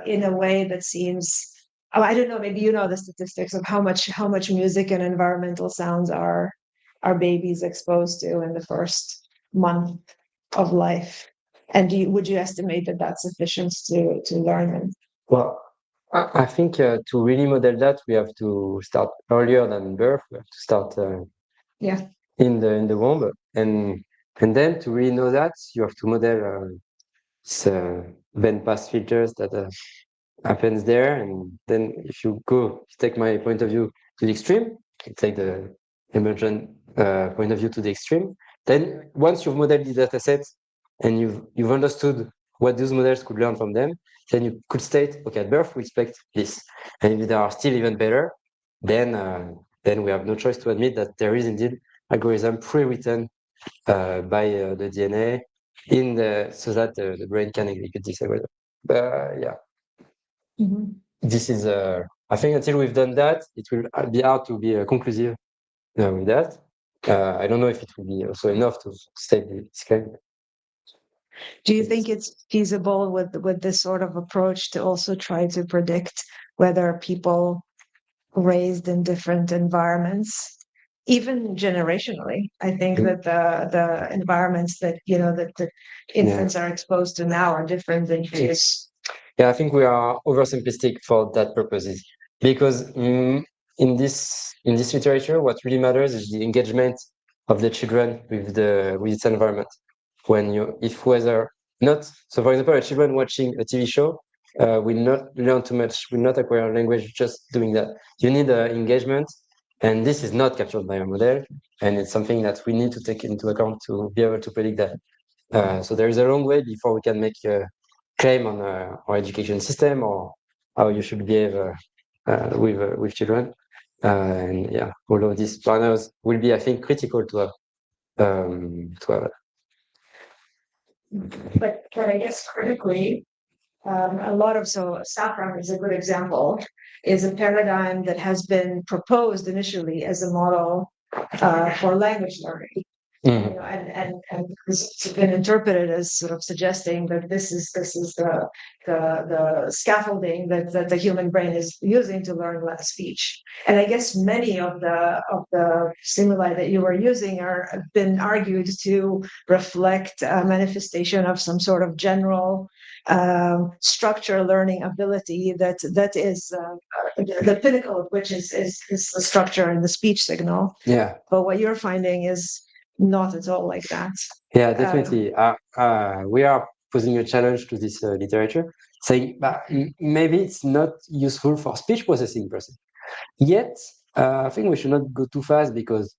in a way that seems. Oh, I don't know. Maybe you know the statistics of how much music and environmental sounds are babies exposed to in the first month of life. And would you estimate that that's sufficient to learn them? Well, I think to really model that, we have to start earlier than birth. We have to start in the womb, and then to really know that, you have to model band pass filters that happens there. And then if you take my point of view to the extreme, take the emergent point of view to the extreme. Then once you've modeled the data sets and you've understood what those models could learn from them, then you could state, okay, at birth we expect this. And if they are still even better, then we have no choice to admit that there is indeed algorithm pre-written by the DNA so that the brain can execute this algorithm. But yeah. This is, I think until we've done that, it will be hard to be conclusive with that. I don't know if it will be also enough to state this claim. Do you think it's feasible with this sort of approach to also try to predict whether people raised in different environments, even generationally? I think that the environments that that infants are exposed to now are different than years. Yeah, I think we are oversimplistic for that purposes, because in this literature, what really matters is the engagement of the children with its environment. If whether not, so for example, a children watching a TV show will not learn too much, will not acquire language just doing that. You need engagement, and this is not captured by a model, and it's something that we need to take into account to be able to predict that. So there is a long way before we can make claim on our education system or how you should behave with children. And yeah, all of these partners will be, I think, critical to have. But I guess critically, a lot of saffron is a good example, is a paradigm that has been proposed initially as a model for language learning. And it's been interpreted as sort of suggesting that this is the scaffolding that the human brain is using to learn speech. And I guess many of the stimuli that you were using have been argued to reflect a manifestation of some sort of general structure learning ability that is the pinnacle of which is the structure and the speech signal. Yeah. But what you're finding is not at all like that. Yeah, definitely. We are posing a challenge to this literature, saying maybe it's not useful for speech processing per se. Yet, I think we should not go too fast, because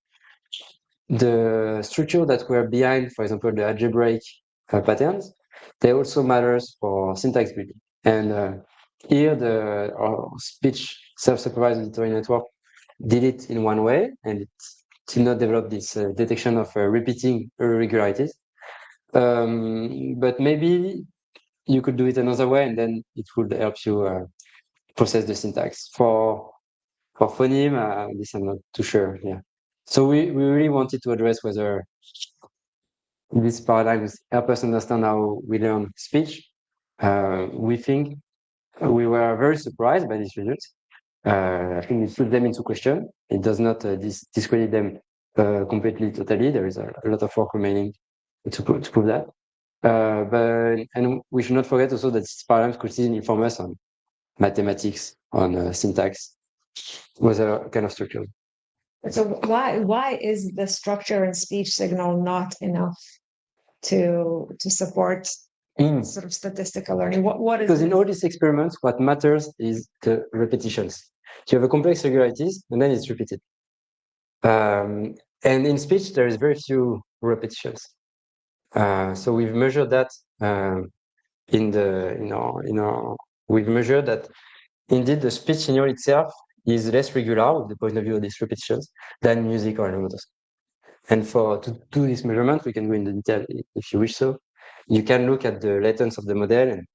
the structure that were behind, for example, the algebraic patterns, they also matters for syntax building. And here, our speech self-supervised auditory network did it in one way, and it did not develop this detection of repeating irregularities. But maybe you could do it another way, and then it would help you process the syntax. For phoneme, this I'm not too sure. Yeah. So we really wanted to address whether these paradigms help us understand how we learn speech. We think we were very surprised by these results. I think it put them into question. It does not discredit them completely, totally. There is a lot of work remaining to prove that. And we should not forget also that these paradigms could still inform us on mathematics, on syntax, was a kind of structure. So why is the structure and speech signal not enough to support sort of statistical learning? What is Because in all these experiments, what matters is the repetitions. So you have a complex regularities, and then it's repeated. And in speech, there is very few repetitions. So we've measured that we've measured that indeed the speech signal itself is less regular with the point of view of these repetitions than music or animals. And to do this measurement, we can go into detail if you wish so. You can look at the latence of the model and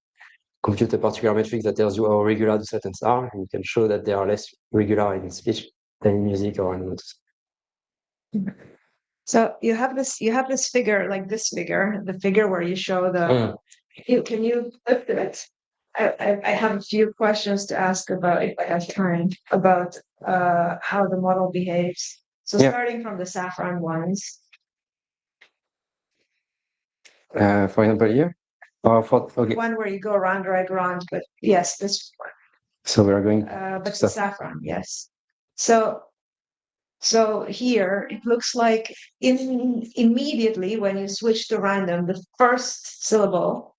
compute a particular metric that tells you how regular the latents are, and you can show that they are less regular in speech than in music or animals. So you have this figure, like this figure, the figure where you show the. Can you lift it? I have a few questions to ask about, if I have time, about how the model behaves. So starting from the saffron ones. For example, here, or one where you go around, but yes, this one. So we are going. But the saffron, yes. So here it looks like immediately when you switch to random, the first syllable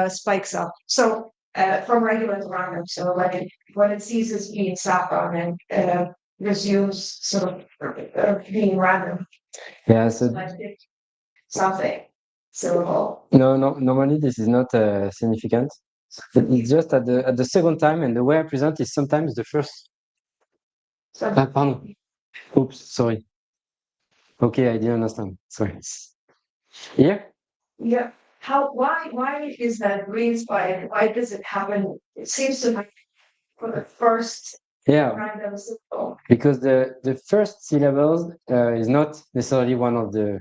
spikes up. So from regular to random. So like when it ceases being saffron and resumes sort of being random. Yeah. So something syllable. No, normally this is not significant. It's just at the second time, and the way I present is sometimes the first. Pardon. Oops, sorry. Okay, I didn't understand. Sorry. Here? Yeah. Why is that green spike? Why does it happen? It seems to be for the first random syllable. Because the first syllables is not necessarily one of the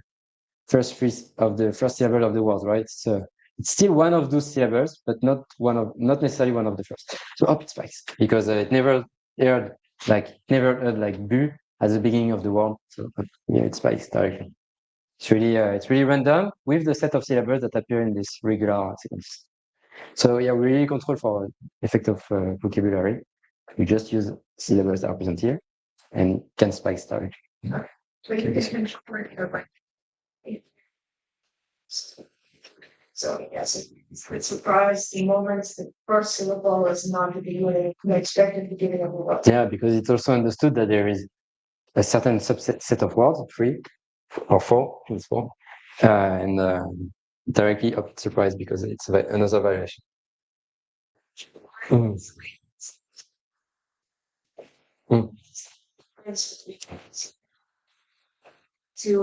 first syllable of the word, right? So it's still one of those syllables, but not necessarily one of the first. So up it spikes because it never heard like bu at the beginning of the word. So it spikes directly. It's really random with the set of syllables that appear in this regular sequence. So we really control for effect of vocabulary. We just use syllables that are present here and can spike directly. So yes, it surprised the moment the first syllable was not to be expected at the beginning of the word. Yeah, because it's also understood that there is a certain set of words, 3 or 4, it's 4, and directly up surprise because it's another variation. Two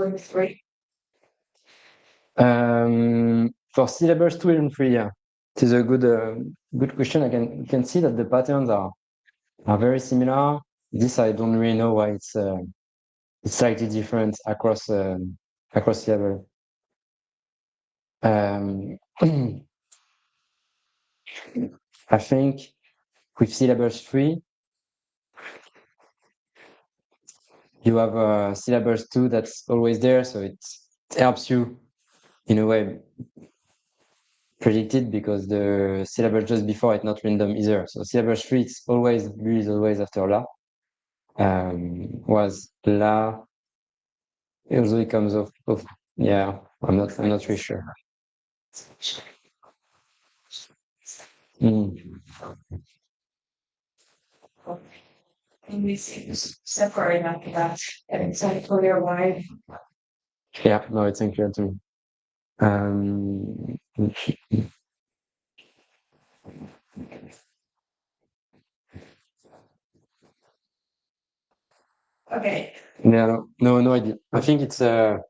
and three. For syllables 2 and 3, yeah, it is a good question. You can see that the patterns are very similar. This I don't really know why it's slightly different across syllable. I think with syllables 3, you have syllables 2 that's always there, so it helps you in a way predict it because the syllable just before it's not random either. So syllable 3 it's always after la. Was la. Usually it comes off. Yeah, I'm not really sure. And we separate after that, and it's unclear why. Yeah, no, it's unclear to me. Okay. Yeah, no idea. I think it's Well,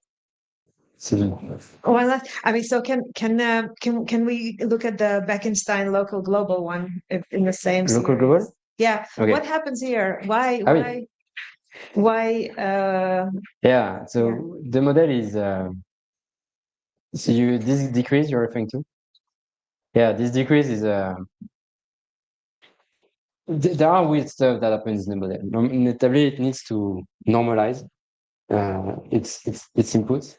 I mean, so can we look at the Bekenstein local global one in the same local series? global? Yeah. Okay. What happens here? Why? Yeah. So the model is this decrease you're referring to? Yeah, this decrease is there are weird stuff that happens in the model. Notably, it needs to normalize its inputs.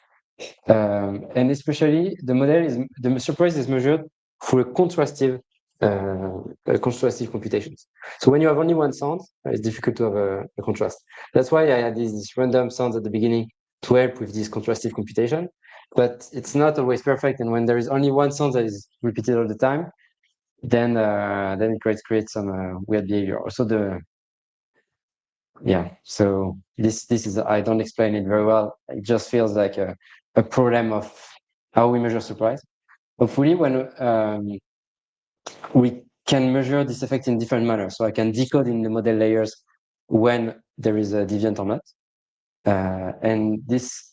And especially the surprise is measured through a contrastive contrastive computations. So when you have only one sound, it's difficult to have a contrast. That's why I had these random sounds at the beginning to help with this contrastive computation, but it's not always perfect. And when there is only one sound that is repeated all the time, then it creates some weird behavior. Also so this is, I don't explain it very well. It just feels like a problem of how we measure surprise. Hopefully, when we can measure this effect in different manners. So I can decode in the model layers when there is a deviant or not. And this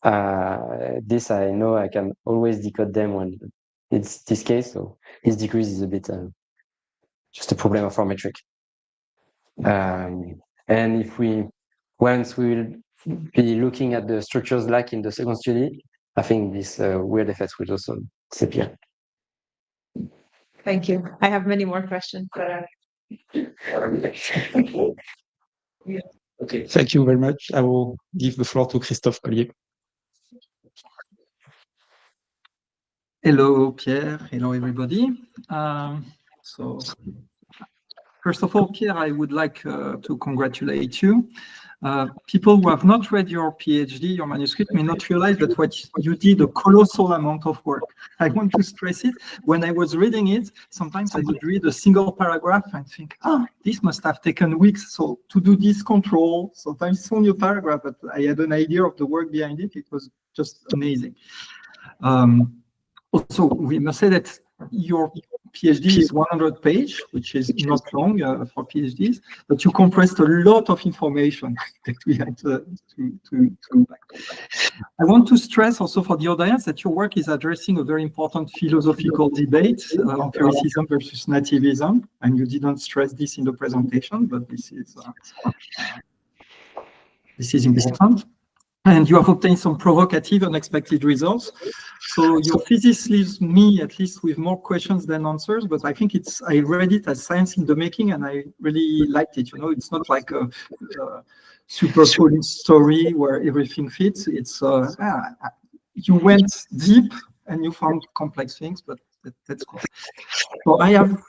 I know I can always decode them when it's this case. So this decrease is a bit just a problem of our metric. And if once we'll be looking at the structures like in the second study, I think this weird effects will also disappear. Thank you. I have many more questions, but Okay, thank you very much. I will give the floor to Christophe Collier. Hello, Pierre. Hello, everybody. So, first of all, Pierre, I would like to congratulate you. People who have not read your PhD, your manuscript, may not realize that what you did a colossal amount of work. I want to stress it. When I was reading it, sometimes I would read a single paragraph and think, this must have taken weeks. So to do this control, sometimes it's only a paragraph, but I had an idea of the work behind it. It was just amazing. Also, we must say that your PhD is 100 pages, which is not long for PhDs, but you compressed a lot of information that we had to come back. I want to stress also for the audience that your work is addressing a very important philosophical debate, empiricism versus nativism, and you didn't stress this in the presentation, but this is important. And you have obtained some provocative, unexpected results. So your thesis leaves me, at least, with more questions than answers, but I think I read it as science in the making, and I really liked it. You know, it's not like a super polished story where everything fits. It's you went deep and you found complex things, but that's cool. So I have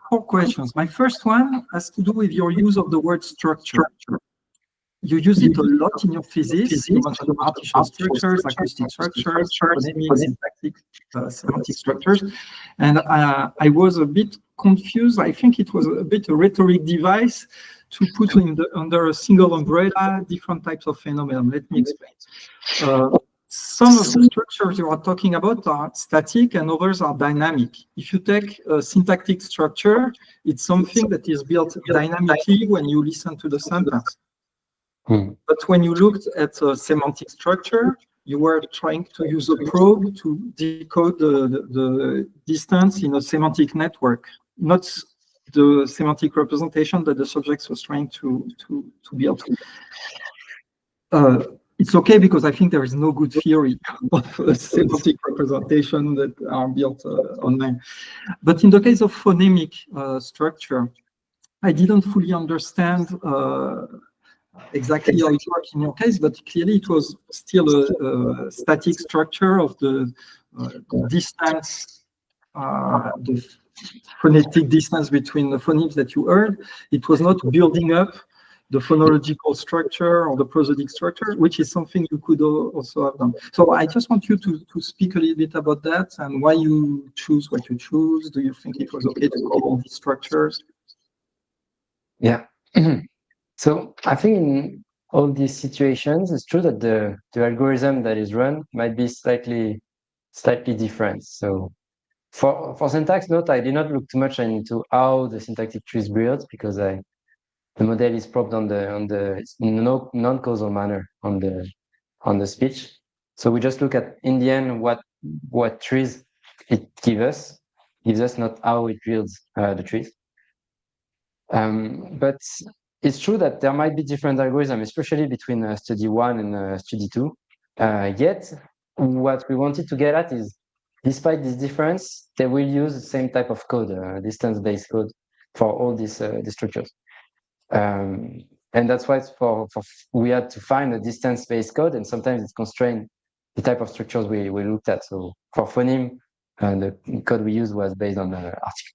4 questions. My first one has to do with your use of the word structure. You use it a lot in your thesis. You mentioned artificial structures, acoustic structures, phonemic, syntactic, semantic structures. And I was a bit confused. I think it was a bit a rhetoric device to put under a single umbrella different types of phenomena. Let me explain. Some of the structures you are talking about are static and others are dynamic. If you take a syntactic structure, it's something that is built dynamically when you listen to the sentence. But when you looked at a semantic structure, you were trying to use a probe to decode the distance in a semantic network, not the semantic representation that the subject was trying to build. It's okay because I think there is no good theory of semantic representation that are built online. But in the case of phonemic structure, I didn't fully understand exactly how it works in your case, but clearly it was still a static structure of the distance, the phonetic distance between the phonemes that you heard. It was not building up the phonological structure or the prosodic structure, which is something you could also have done. So I just want you to speak a little bit about that and why you choose what you choose. Do you think it was okay to call these structures? Yeah. So I think in all these situations, it's true that the algorithm that is run might be slightly different. So for syntax note, I did not look too much into how the syntactic tree is built because the model is probed in a non-causal manner on the speech. So we just look at in the end what trees it gives us, not how it builds the trees. But it's true that there might be different algorithms, especially between study 1 and study 2. Yet, what we wanted to get at is, despite this difference, they will use the same type of code, distance-based code, for all these structures. And that's why we had to find a distance-based code, and sometimes it's constrained the type of structures we looked at. So for phoneme, And the code we used was based on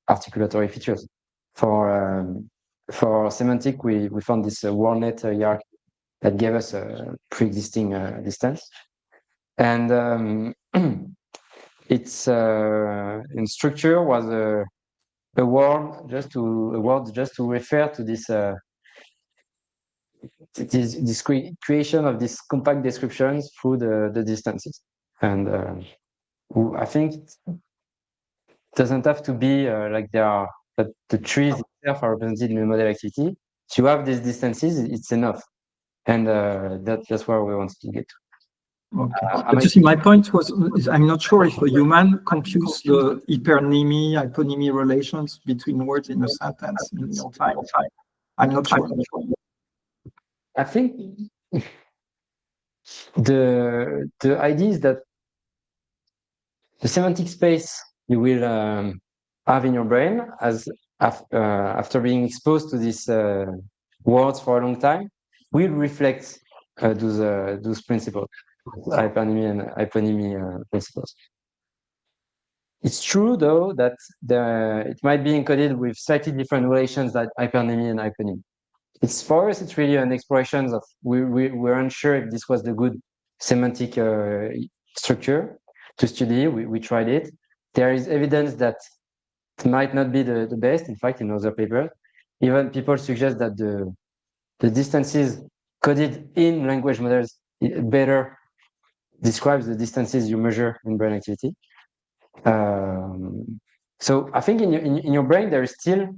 articulatory features. For semantic, we found this WorldNet hierarchy that gave us a pre-existing distance. And its in structure was a word just to refer to this creation of these compact descriptions through the distances. And I think it doesn't have to be like that the trees itself are represented in the model activity. If you have these distances, it's enough. And that's where we want to get to. Okay. But you see, my point was, I'm not sure if a human computes the hypernymy, hyponymy relations between words in a sentence in real time. I'm not sure. I think the idea is that the semantic space you will have in your brain after being exposed to these words for a long time will reflect those principles, hypernymy and hyponymy principles. It's true, though, that it might be encoded with slightly different relations like hypernymy and hyponymy. For us, it's really an exploration of we're unsure if this was the good semantic structure to study. We tried it. There is evidence that it might not be the best. In fact, in other papers, even people suggest that the distances coded in language models better describes the distances you measure in brain activity. So I think in your brain there is still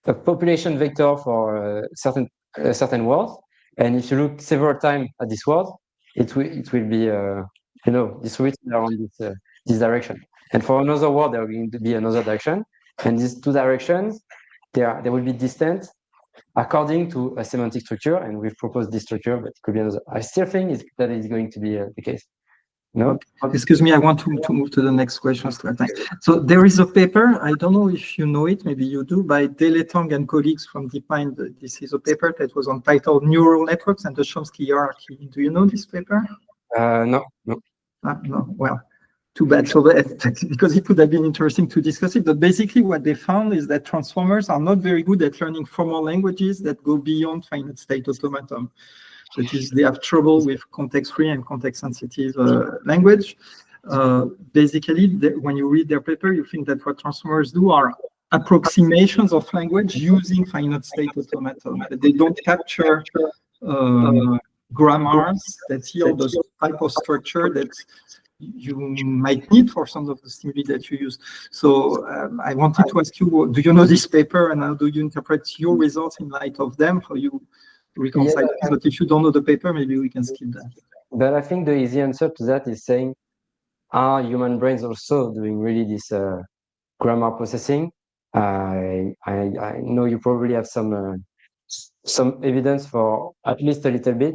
a population vector for certain words, and if you look several times at this word, it will be distributed around this direction. And for another word, there will going to be another direction, and these two directions they will be distant according to a semantic structure. And we've proposed this structure, but it could be another. I still think that is going to be the case. No? Excuse me, I want to move to the next question. So there is a paper, I don't know if you know it, maybe you do, by Deletong and colleagues from DeepMind. This is a paper that was entitled Neural Networks and the Chomsky Hierarchy. Do you know this paper? No. No, well, too bad. So because it would have been interesting to discuss it, but basically what they found is that transformers are not very good at learning formal languages that go beyond finite state automaton. That is, they have trouble with context-free and context-sensitive language. Basically, when you read their paper, you think that what transformers do are approximations of language using finite state automaton. They don't capture grammars that yield the type of structure that you might need for some of the stimuli that you use. So I wanted to ask you, do you know this paper and how do you interpret your results in light of them? How you reconcile this? But if you don't know the paper, maybe we can skip that. But I think the easy answer to that is saying, are human brains also doing really this grammar processing? I know you probably have some evidence for at least a little bit,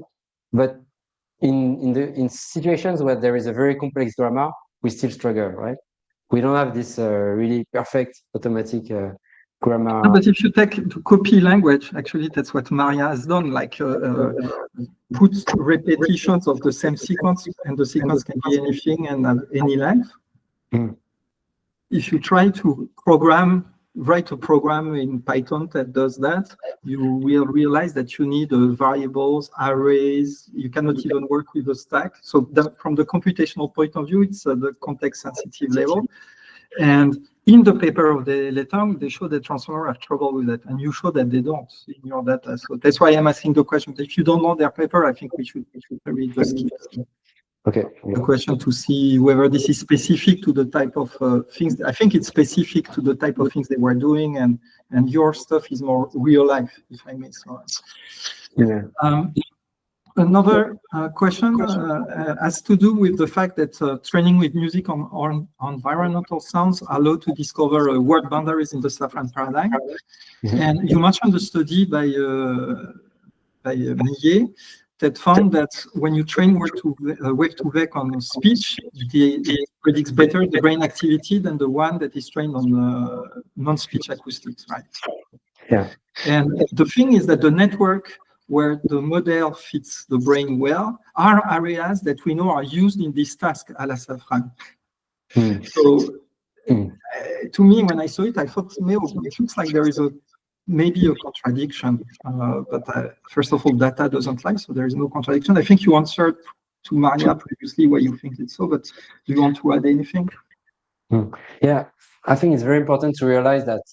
but in situations where there is a very complex grammar, we still struggle, right? We don't have this really perfect automatic grammar. No, but if you take to copy language, actually, that's what Maria has done, like put repetitions of the same sequence, and the sequence can be anything and have any length. Mm. If you try to write a program in Python that does that, you will realize that you need variables, arrays. You cannot even work with a stack. So from the computational point of view, it's the context-sensitive level. And in the paper of the Letang, they show that transformers have trouble with that, and you show that they don't in your data. So that's why I'm asking the question. If you don't know their paper, I think we should read the skip. Okay. The question to see whether this is specific to the type of things. I think it's specific to the type of things they were doing, and your stuff is more real life, if I may say. Yeah. Another question has to do with the fact that training with music on environmental sounds allow to discover word boundaries in the Safran paradigm. Mm-hmm. And you mentioned a study by Millet that found that when you train wave-to-vec on speech, it predicts better the brain activity than the one that is trained on non-speech acoustics, right? Yeah. And the thing is that the network where the model fits the brain well are areas that we know are used in this task à la Safran. Mm. So To me, when I saw it, I thought, it looks like there is maybe a contradiction. But first of all, data doesn't lie, so there is no contradiction. I think you answered to Maria previously why you think it's so, but do you want to add anything? Yeah, I think it's very important to realize that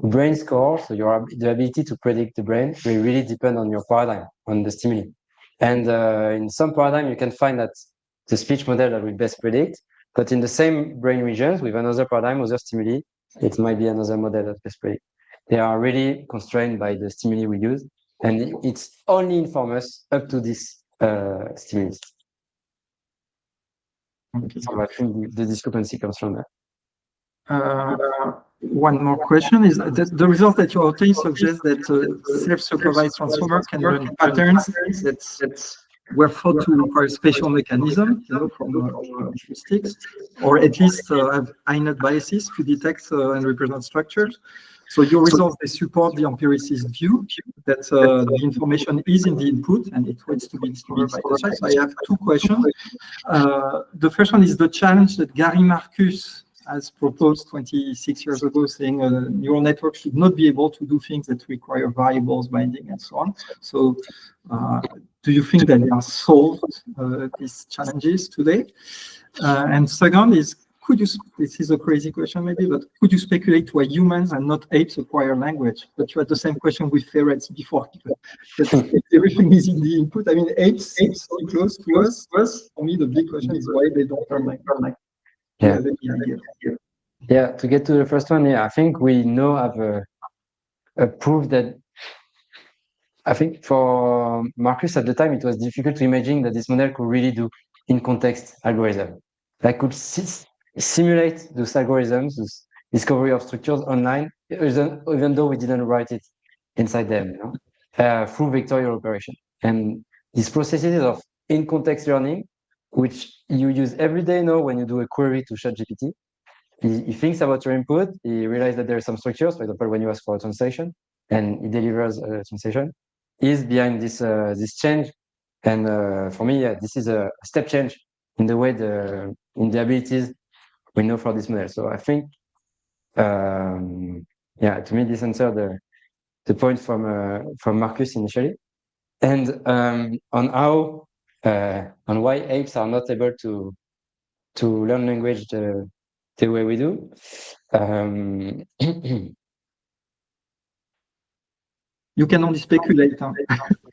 brain score, so the ability to predict the brain, will really depend on your paradigm, on the stimuli. And in some paradigm, you can find that the speech model that will best predict, but in the same brain regions with another paradigm, other stimuli, it might be another model that best predict. They are really constrained by the stimuli we use, and it's only inform us up to this stimulus. Okay. So I think the discrepancy comes from that. One more question is that the results that you obtain suggest that self-supervised transformer can learn patterns that were thought to require special mechanism, from acoustics, or at least have high-net biases to detect and represent structures. So your results, they support the empiricist view that the information is in the input and it waits to be discovered by the child. So I have two questions. The first one is the challenge that Gary Marcus has proposed 26 years ago, saying a neural network should not be able to do things that require variables, binding, and so on. So do you think that they are solved, these challenges today? And second is, this is a crazy question maybe, but could you speculate why humans and not apes acquire language? But you had the same question with ferrets before. That everything is in the input. I mean, apes seem so close to us. For me, the big question is why they don't learn language. Yeah. Yeah, to get to the first one, I think we now have a proof that I think for Marcus at the time, it was difficult to imagine that this model could really do in-context algorithm. That could simulate those algorithms, those discovery of structures online, even though we didn't write it inside them, through vectorial operation. And these processes of in-context learning, which you use every day now when you do a query to ChatGPT, he thinks about your input, he realizes that there are some structures, for example, when you ask for a translation, and he delivers a translation, is behind this change. And for me, this is a step change in the way in the abilities we know for this model. So I think, to me, this answered the point from Marcus initially. And on why apes are not able to learn language the way we do. You can only speculate.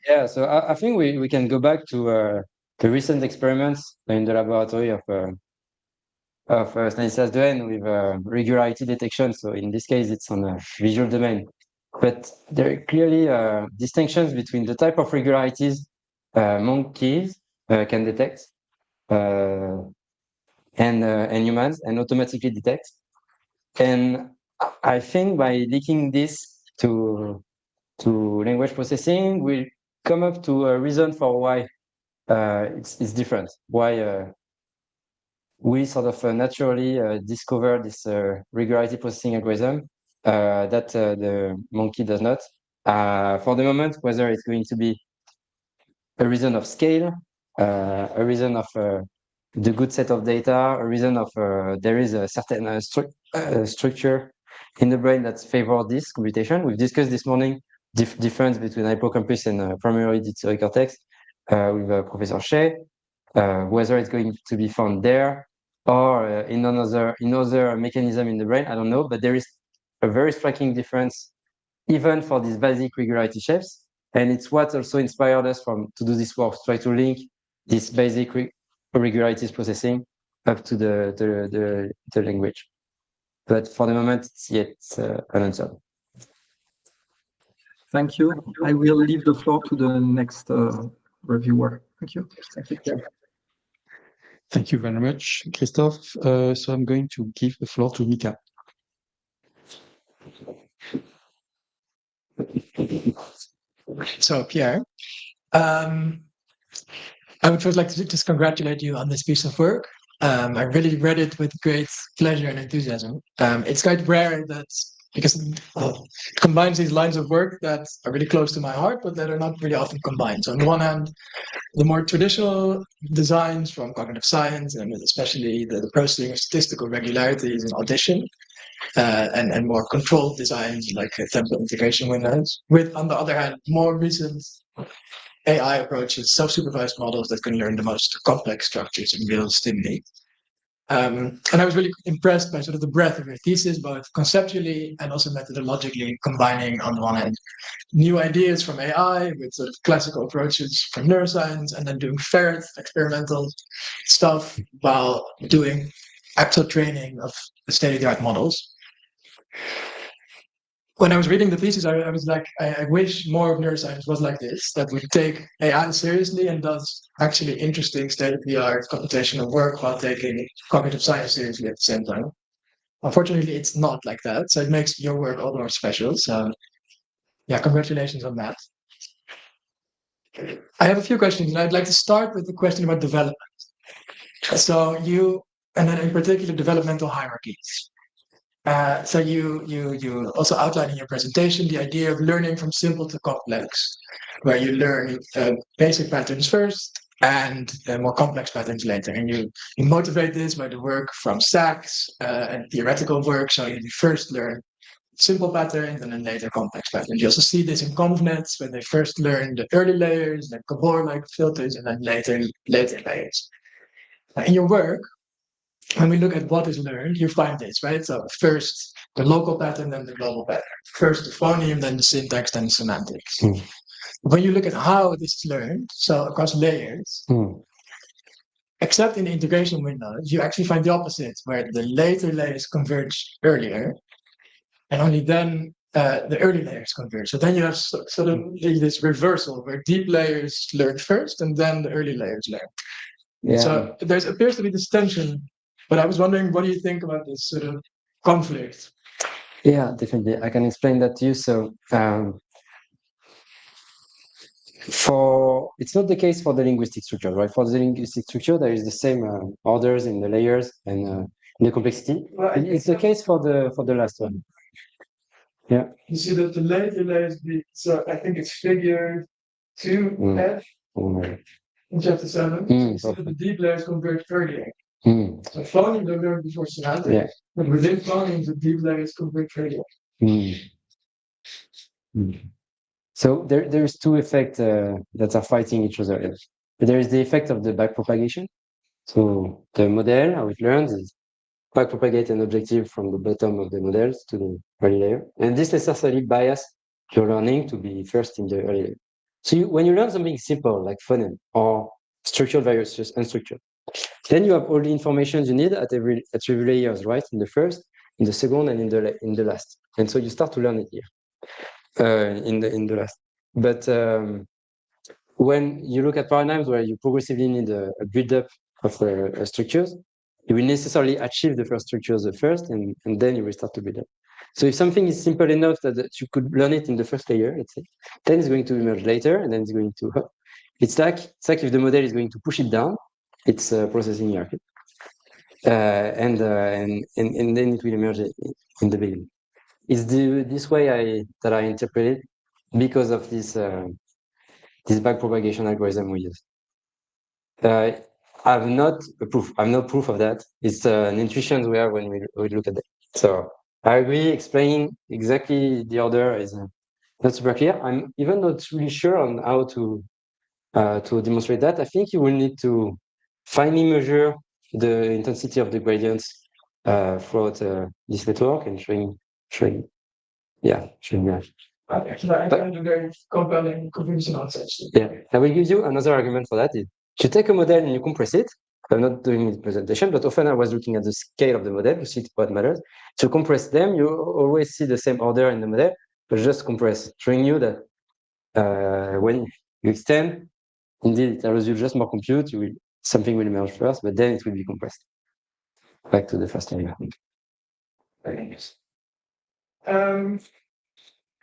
Yeah, so I think we can go back to the recent experiments in the laboratory of Stanislas Dehaene with regularity detection. So in this case, it's on a visual domain. But there are clearly distinctions between the type of regularities monkeys can detect and humans and automatically detect. And I think by linking this to language processing, we'll come up to a reason for why it's different. Why we sort of naturally discover this regularity processing algorithm that the monkey does not. For the moment, whether it's going to be a reason of scale, a reason of the good set of data, a reason of there is a certain structure in the brain that favors this computation. We've discussed this morning difference between hippocampus and primary auditory cortex with Professor Shea, whether it's going to be found there or in another mechanism in the brain, I don't know, but there is a very striking difference even for these basic regularity shapes. And it's what also inspired us to do this work, try to link this basic regularities processing up to the language. But for the moment, it's yet unanswered. Thank you. I will leave the floor to the next reviewer. Thank you. Thank you, Pierre. Thank you very much, Christophe. So I'm going to give the floor to Mika. So, Pierre, I would first like to just congratulate you on this piece of work. I really read it with great pleasure and enthusiasm. It's quite rare that because it combines these lines of work that are really close to my heart, but that are not really often combined. So on the one hand, the more traditional designs from cognitive science, and especially the processing of statistical regularities in audition, and more controlled designs like temporal integration windows. With, on the other hand, more recent AI approaches, self-supervised models that can learn the most complex structures in real stimuli. And I was really impressed by sort of the breadth of your thesis, both conceptually and also methodologically, combining on the one hand new ideas from AI with sort of classical approaches from neuroscience, and then doing ferret experimental stuff while doing actual training of state-of-the-art models. When I was reading the thesis, I was like, I wish more of neuroscience was like this, that would take AI seriously and does actually interesting state-of-the-art computational work while taking cognitive science seriously at the same time. Unfortunately, it's not like that, so it makes your work all the more special. So, yeah, congratulations on that. I have a few questions, and I'd like to start with the question about development. So you, and then in particular, developmental hierarchies. So you also outline in your presentation the idea of learning from simple to complex, where you learn basic patterns first and more complex patterns later. And you motivate this by the work from Sachs and theoretical work. So you first learn simple patterns and then later complex patterns. You also see this in ConvNets when they first learn the early layers, like Gabor-like filters, and then later layers. In your work, when we look at what is learned, you find this, right? So first the local pattern, then the global pattern. First the phoneme, then the syntax, then the semantics. When you look at how this is learned, so across layers, except in the integration windows, you actually find the opposite, where the later layers converge earlier, and only then the early layers converge. So then you have sort of this reversal, where deep layers learn first, and then the early layers learn. Yeah. So there appears to be this tension, but I was wondering, what do you think about this sort of conflict? Yeah, definitely. I can explain that to you. So it's not the case for the linguistic structure, right? For the linguistic structure, there is the same orders in the layers and in the complexity. Well, it's the case for the last one. Yeah. You see that the later layers, so I think it's figure 2F in chapter 7. So you see that the deep layers converge earlier. So phonemes are learned before semantics, but within phonemes, the deep layers converge earlier. So there's two effects that are fighting each other. There is the effect of the backpropagation. So the model, how it learns, is backpropagate an objective from the bottom of the models to the early layer. And this necessarily bias your learning to be first in the early layer. So when you learn something simple like phoneme or structured versus unstructured, then you have all the information you need at every layers, right? In the first, in the second, and in the last. And so you start to learn it here, in the last. But when you look at paradigms where you progressively need a build-up of structures, you will necessarily achieve the first structures first, and then you will start to build up. So if something is simple enough that you could learn it in the first layer, let's say, then it's going to emerge later, and then it's going to. It's like if the model is going to push it down, it's processing hierarchy, and then it will emerge in the beginning. It's this way that I interpret it because of this backpropagation algorithm we use. I have no proof of that. It's an intuition we have when we look at it. So I agree. Explaining exactly the order is not super clear. I'm even not really sure on how to demonstrate that. I think you will need to finely measure the intensity of the gradients throughout this network and showing that. Actually, I find a very compelling conclusion on such. Yeah, I will give you another argument for that. Is you take a model and you compress it. I'm not doing the presentation, but often I was looking at the scale of the model to see what matters. To compress them, you always see the same order in the model, but just compress, showing you that when you extend, indeed, it allows you just more compute. Something will emerge first, but then it will be compressed. Back to the first area.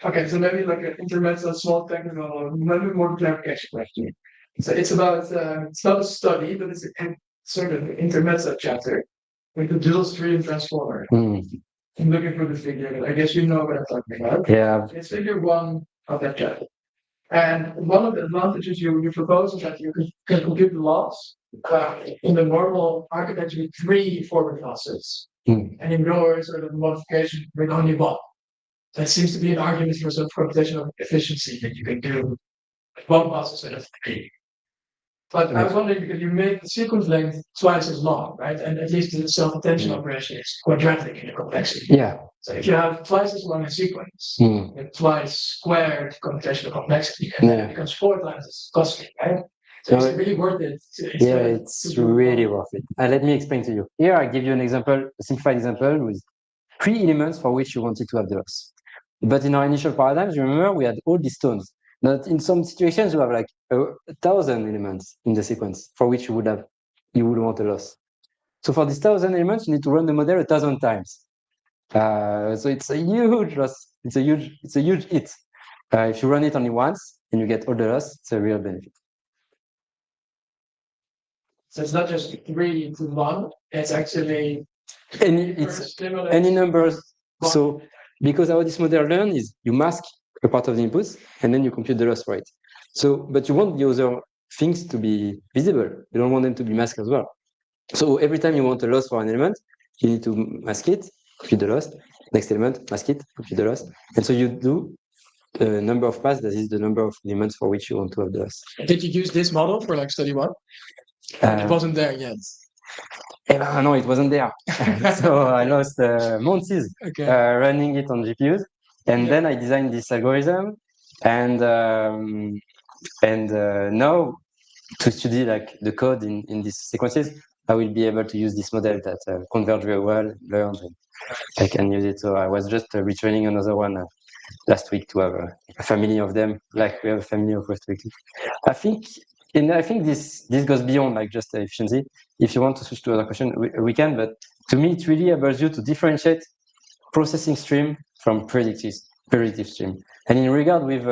Okay, so maybe like an intermezzo, small technical, maybe more clarification question. So it's about, it's not a study, but it's a sort of intermezzo chapter with the dual stream transformer. I'm looking for the figure. I guess you know what I'm talking about. Yeah. It's figure 1 of that chart. And one of the advantages you propose is that you can compute the loss in the normal architecture with 3 forward passes. And in yours, sort of modification with only 1. That seems to be an argument for some computational efficiency that you can do with 1 pass instead of 3. But I was wondering, because you make the sequence length twice as long, right? And at least the self-attention operation is quadratic in the complexity. Yeah. So if you have twice as long a sequence, with twice squared computational complexity, and then it becomes 4 times as costly, right? So it's really worth it. It's really worth it. Let me explain to you. Here, I give you an example, a simplified example with 3 elements for which you wanted to have the loss. But in our initial paradigms, you remember we had all these tones. But in some situations, you have like 1,000 elements in the sequence for which you would want a loss. So for these 1,000 elements, you need to run the model 1,000 times. So it's a huge loss. It's a huge hit. If you run it only once and you get all the loss, it's a real benefit. So it's not just 3 to 1, it's actually any numbers. So because how this model learns is you mask a part of the inputs and then you compute the loss for it. So, but you want the other things to be visible. You don't want them to be masked as well. So every time you want a loss for an element, you need to mask it, compute the loss. Next element, mask it, compute the loss. And so you do the number of passes, that is the number of elements for which you want to have the loss. Did you use this model for like study 1? It wasn't there yet. No, it wasn't there. So I lost months running it on GPUs. And then I designed this algorithm. And now to study like the code in these sequences, I will be able to use this model that converge very well, learn, and I can use it. So I was just retraining another one last week to have a family of them, like we have a family of West Weekly. I think this goes beyond like just efficiency. If you want to switch to other question, we can. But to me, it really allows you to differentiate processing stream from predictive stream. And in regard with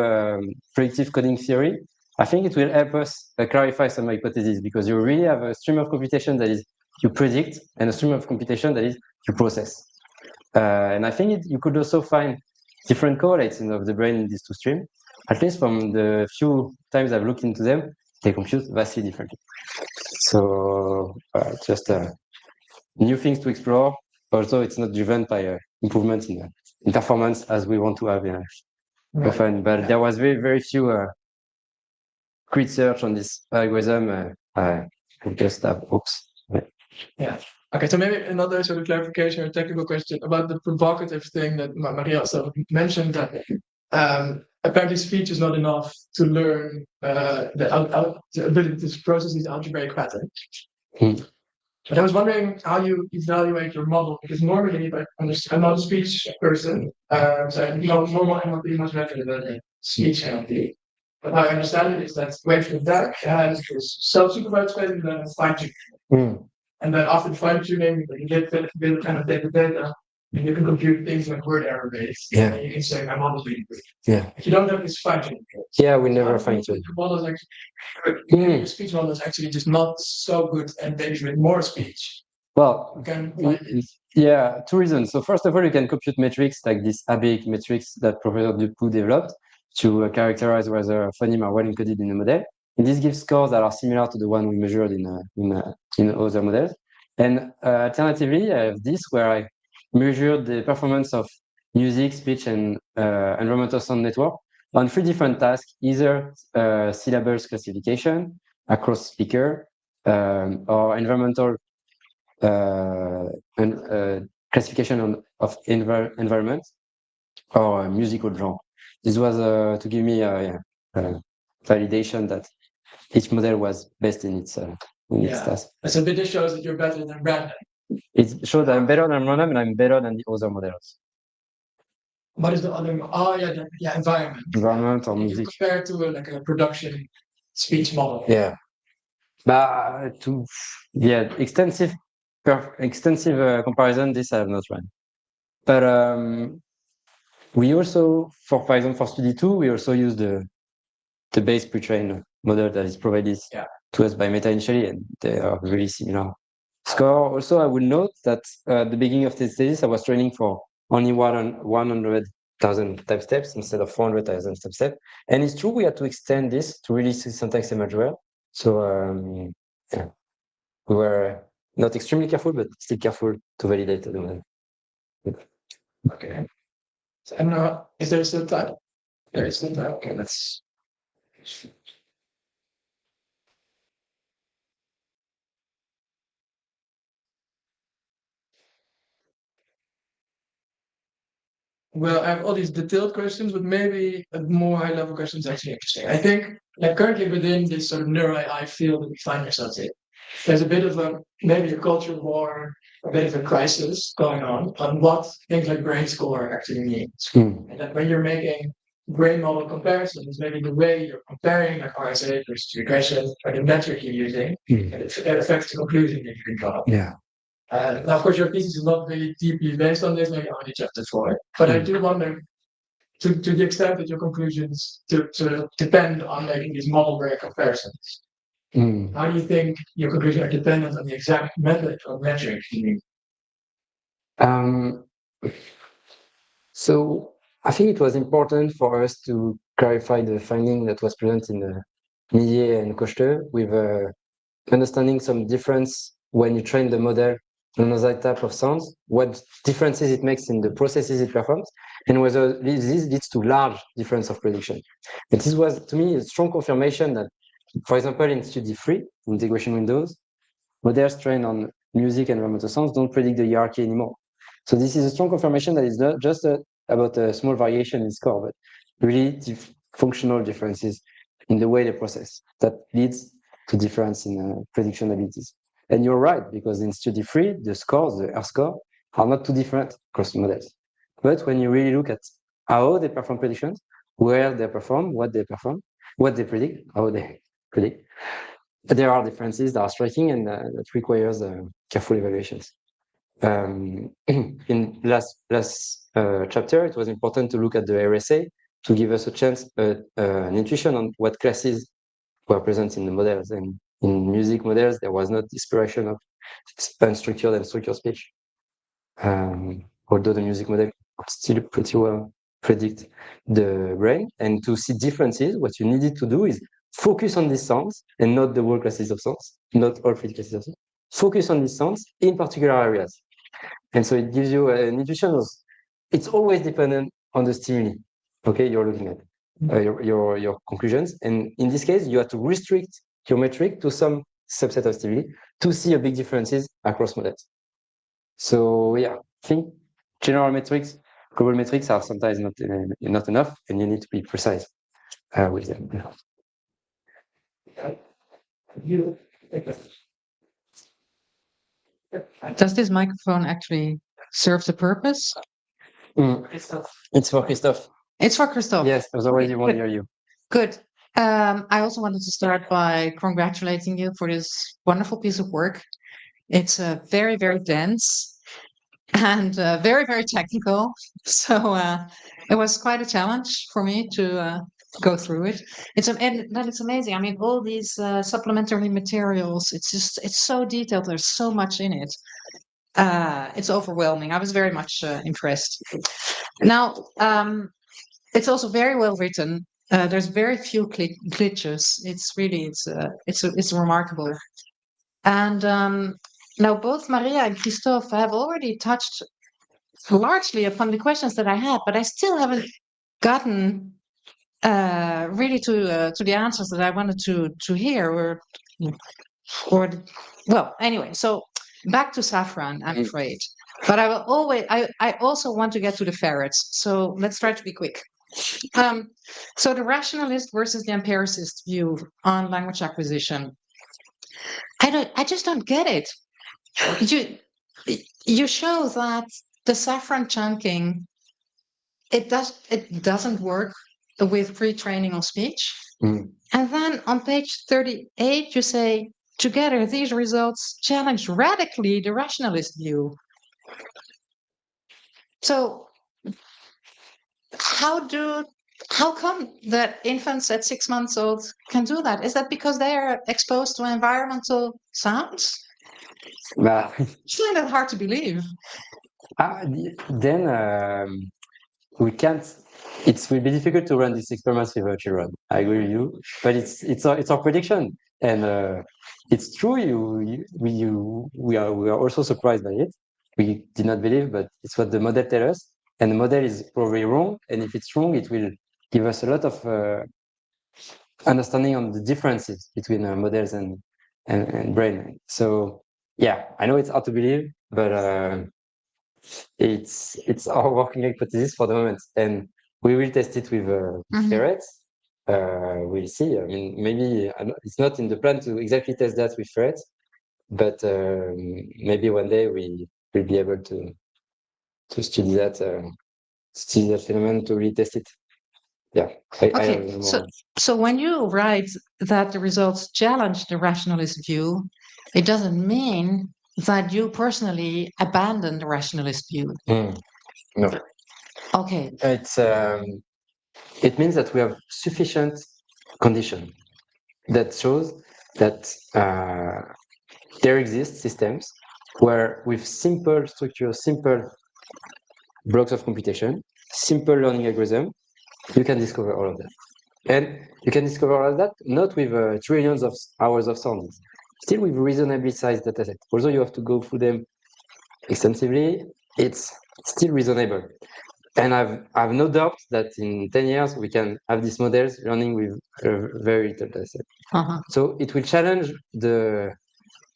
predictive coding theory, I think it will help us clarify some hypotheses, because you really have a stream of computation that is you predict and a stream of computation that is you process. And I think you could also find different correlates of the brain in these two streams. At least from the few times I've looked into them, they compute vastly differently. So just new things to explore. Also, it's not driven by improvements in performance as we want to have often. But there was very, very few research on this algorithm. I just have oops. Yeah. Okay, so maybe another sort of clarification or technical question about the provocative thing that Maria also mentioned, that apparently speech is not enough to learn the ability to process these algebraic patterns. But I was wondering how you evaluate your model, because normally, I'm not a speech person, so normal NLP much better than speech NLP. But how I understand it is that Wave Deck has this self-supervised phase and then fine-tuning. And then after the fine-tuning, you get build kind of data, and you can compute things like word error based. Yeah. And you can say, my model's being good. Yeah. If you don't have this fine-tuning phase. Yeah, we never fine-tune. Your model is actually, your speech model is actually just not so good, and maybe with more speech. Well, yeah, 2 reasons. So first of all, you can compute metrics like this ABIC metrics that Professor Dupuy developed to characterize whether phonemes are well encoded in the model. And this gives scores that are similar to the one we measured in other models. And alternatively, I have this where I measured the performance of music, speech, and environmental sound network on 3 different tasks, either syllables classification across speaker or environmental classification of environment or musical genre. This was to give me validation that each model was best in its task. So this shows that you're better than Brandon. It shows that I'm better than random and I'm better than the other models. What is the other? Oh, environment. Environment or music. Compared to like a production speech model. Yeah. But extensive comparison, this I have not run. But we also, for example, for study 2, we also use the base pre-trained model that is provided to us by Meta initially, and they are really similar. Score. Also, I would note that at the beginning of this thesis, I was training for only 100,000 type steps instead of 400,000 type steps. And it's true, we had to extend this to really see syntax emerge well. So yeah, we were not extremely careful, but still careful to validate the model. Okay. And is there still time? There is still time. Okay, let's. Well, I have all these detailed questions, but maybe a more high-level question is actually interesting. I think, like currently within this sort of neuro AI field that we find ourselves in, there's a bit of a maybe a culture war, a bit of a crisis going on what things like brain score actually means. And that when you're making brain model comparisons, maybe the way you're comparing like RSA versus regression or the metric you're using, it affects the conclusion that you can draw. Yeah. Now, of course, your thesis is not really deeply based on this, maybe only chapter 4. But I do wonder, to the extent that your conclusions to sort of depend on making these model-based comparisons, how do you think your conclusions are dependent on the exact method or metric you use? So I think it was important for us to clarify the finding that was present in Millet and Koster with understanding some difference when you train the model on another type of sounds, what differences it makes in the processes it performs, and whether this leads to large difference of prediction. And this was, to me, a strong confirmation that, for example, in Study 3, integration windows, models trained on music and environmental sounds don't predict the hierarchy anymore. So this is a strong confirmation that it's not just about a small variation in score, but really functional differences in the way they process that leads to difference in prediction abilities. And you're right, because in Study 3, the scores, the R score, are not too different across models. But when you really look at how they perform predictions, where they perform, what they predict, how they predict, there are differences that are striking and that requires careful evaluations. In last chapter, it was important to look at the RSA to give us a chance, an intuition on what classes were present in the models. And in music models, there was not dispersion of unstructured and structured speech. Although the music model could still pretty well predict the brain. And to see differences, what you needed to do is focus on these sounds and not the whole classes of sounds, not all three classes of sounds. Focus on these sounds in particular areas. And so it gives you an intuition of, it's always dependent on the stimuli, okay, you're looking at, your conclusions. And in this case, you have to restrict your metric to some subset of stimuli to see a big differences across models. So yeah, I think general metrics, global metrics are sometimes not enough, and you need to be precise with them. Does this microphone actually serve the purpose? It's for Christophe. It's for Christophe. Yes, otherwise you won't hear you. Good. I also wanted to start by congratulating you for this wonderful piece of work. It's very, very dense and very, very technical. So it was quite a challenge for me to go through it. It's amazing. I mean, all these supplementary materials, it's so detailed. There's so much in it. It's overwhelming. I was very much impressed. Now, it's also very well written. There's very few glitches. It's remarkable. And now both Maria and Christophe have already touched largely upon the questions that I had, but I still haven't gotten really to the answers that I wanted to hear well, anyway, so back to saffron, I'm afraid. But I also want to get to the ferrets. So let's try to be quick. So the rationalist versus the empiricist view on language acquisition. I just don't get it. You show that the saffron chunking, it doesn't work with pre-training on speech. And then on page 38, you say, together, these results challenge radically the rationalist view. So how come that infants at 6 months old can do that? Is that because they are exposed to environmental sounds? Bah, It's kind of hard to believe. Then we can't. It will be difficult to run these experiments with children. I agree with you, but it's our prediction, and it's true. We are also surprised by it. We did not believe, but it's what the model tells us, and the model is probably wrong. And if it's wrong, it will give us a lot of understanding on the differences between models and brain. So yeah, I know it's hard to believe, but it's our working hypothesis for the moment, and we will test it with ferrets. We'll see. I mean, maybe it's not in the plan to exactly test that with ferrets, but maybe one day we will be able to study that phenomenon, to really test it. Yeah. I Okay, don't know more. so when you write that the results challenge the rationalist view, it doesn't mean that you personally abandon the rationalist view. No. Okay, It means that we have sufficient condition that shows that there exist systems where with simple structures, simple blocks of computation, simple learning algorithm, you can discover all of that. And you can discover all of that not with trillions of hours of sounds, still with reasonably sized datasets. Although you have to go through them extensively, it's still reasonable. And I've no doubt that in 10 years we can have these models learning with a very little dataset. So it will challenge the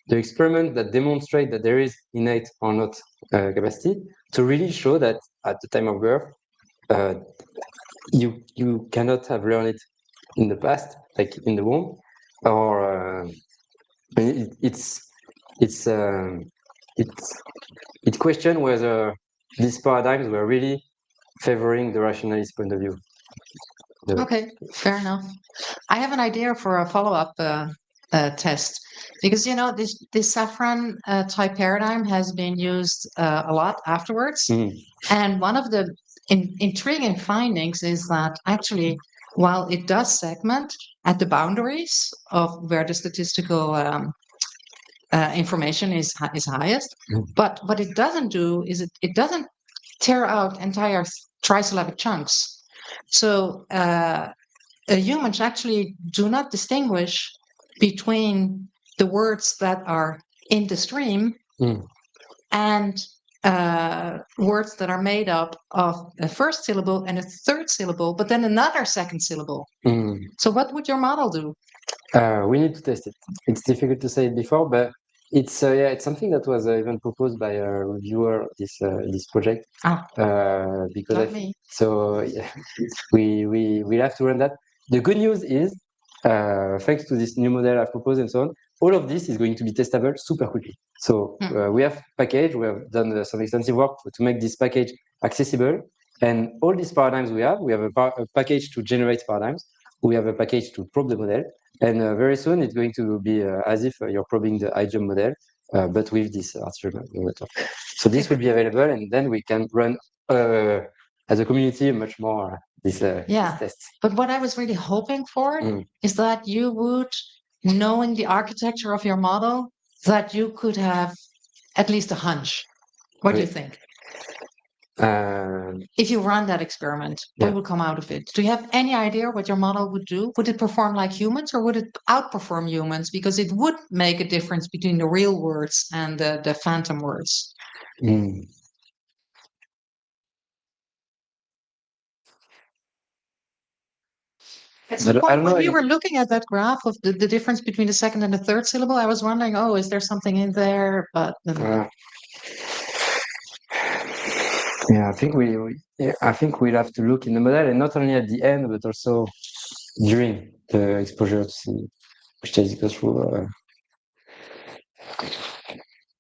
experiment that demonstrate that there is innate or not capacity, to really show that at the time of birth, you cannot have learned it in the past, like in the womb, or it question whether these paradigms were really favoring the rationalist point of view. okay, fair enough. I have an idea for a follow-up test, because you know this saffron type paradigm has been used a lot afterwards, and one of the intriguing findings is that actually, while it does segment at the boundaries of where the statistical information is highest, but what it doesn't do is it doesn't tear out entire trisyllabic chunks. So humans actually do not distinguish between the words that are in the stream and words that are made up of a first syllable and a third syllable, but then another second syllable. So what would your model do? We need to test it. It's difficult to say it before, but it's something that was even proposed by a reviewer this project. Because Not me. So yeah, we have to run that. The good news is, thanks to this new model I've proposed and so on, all of this is going to be testable super quickly. So we have package. We have done some extensive work to make this package accessible, and all these paradigms we have a package to generate paradigms. We have a package to probe the model, and very soon it's going to be as if you're probing the iGEM model, but with this artificial model. So this will be available, and then we can run as a community much more these tests. But what I was really hoping for is that you would, knowing the architecture of your model, that you could have at least a hunch. What do you think? If you run that experiment, what will come out of it? Do you have any idea what your model would do? Would it perform like humans, or would it outperform humans? Because it would make a difference between the real words and the phantom words. At some point, when you were looking at that graph of the difference between the second and the third syllable, I was wondering, oh, is there something in there? But yeah, I think we'll have to look in the model, and not only at the end, but also during the exposure, to see which takes goes through.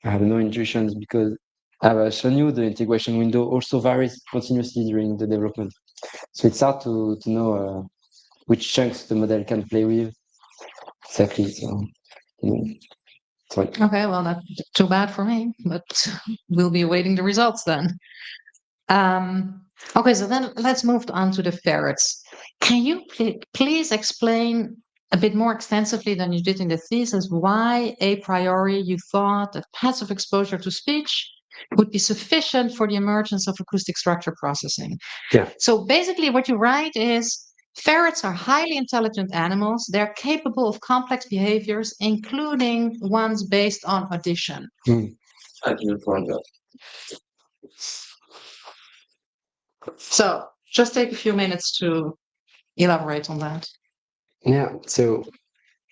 I have no intuitions, because I've shown you the integration window also varies continuously during the development. So it's hard to know which chunks the model can play with exactly. So, sorry. Okay, well, that's too bad for me, but we'll be awaiting the results then. Okay, so then let's move on to the ferrets. Can you please explain a bit more extensively than you did in the thesis why a priori you thought that passive exposure to speech would be sufficient for the emergence of acoustic structure processing. Yeah. So basically what you write is ferrets are highly intelligent animals. They're capable of complex behaviors, including ones based on audition. So just take a few minutes to elaborate on that. Yeah, so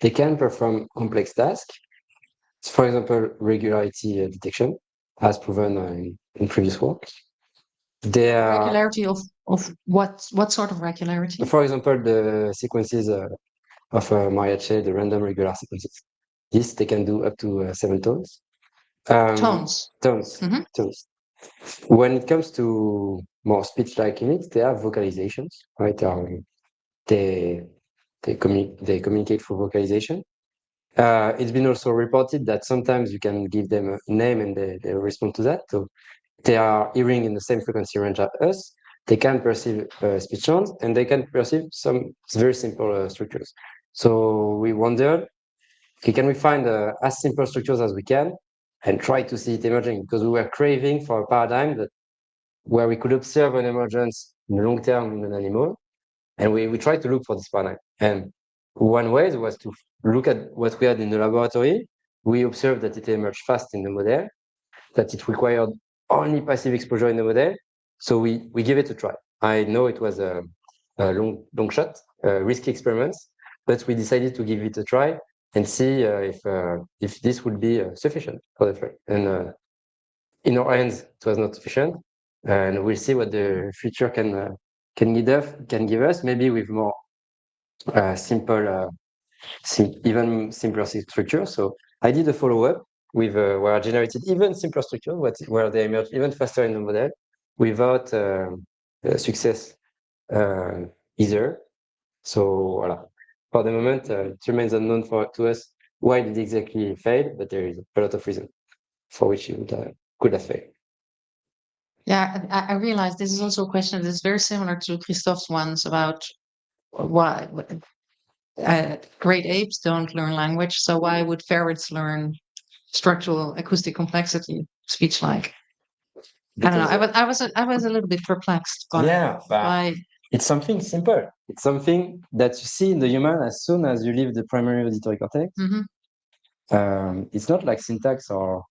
they can perform complex tasks. For example, regularity detection, as proven in previous work. They are, Regularity of what sort of regularity? for example, the sequences of mariachi, the random regular sequences. This they can do up to 7 tones. Tones. Tones. Mhm. Tones. When it comes to more speech-like units, they have vocalizations, right? They communicate through vocalization. It's been also reported that sometimes you can give them a name and they respond to that. So they are hearing in the same frequency range as us. They can perceive speech sounds and they can perceive some very simple structures. So we wondered, okay, can we find as simple structures as we can and try to see it emerging? Because we were craving for a paradigm that where we could observe an emergence in the long term in an animal. And we tried to look for this paradigm. And one way was to look at what we had in the laboratory. We observed that it emerged fast in the model, that it required only passive exposure in the model. So we gave it a try. I know it was a long shot, risky experiments, but we decided to give it a try and see if this would be sufficient for the effect. And in our hands, it was not sufficient, and we'll see what the future can give us. Maybe with more simple, even simpler structures. So I did a follow-up with where I generated even simpler structures, where they emerged even faster in the model, without success either. So voilà. For the moment, it remains unknown to us why it exactly failed, but there is a lot of reasons for which it could have failed. Yeah, I realize this is also a question that is very similar to Christophe's ones about why great apes don't learn language. So why would ferrets learn structural acoustic complexity, speech-like? I don't know. I was a little bit perplexed by it's something simple. It's something that you see in the human as soon as you leave the primary auditory cortex. It's not like syntax or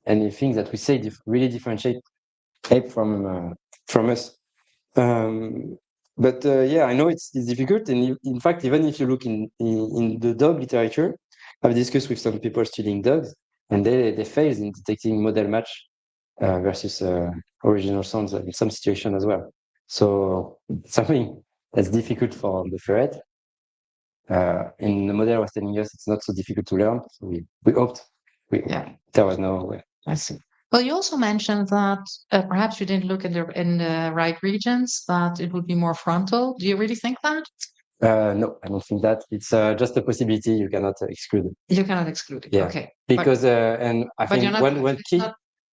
anything that we say really differentiate ape from us. But yeah, I know it's difficult. And in fact, even if you look in the dog literature, I've discussed with some people studying dogs, and they fail in detecting model match versus original sounds in some situation as well. So something that's difficult for the ferret. In the model was telling us it's not so difficult to learn. So we hoped there was no way. I see. Well, you also mentioned that perhaps you didn't look in the right regions, that it would be more frontal. Do you really think that? No, I don't think that. It's just a possibility you cannot exclude. You cannot exclude it. Yeah. Okay. Because and I think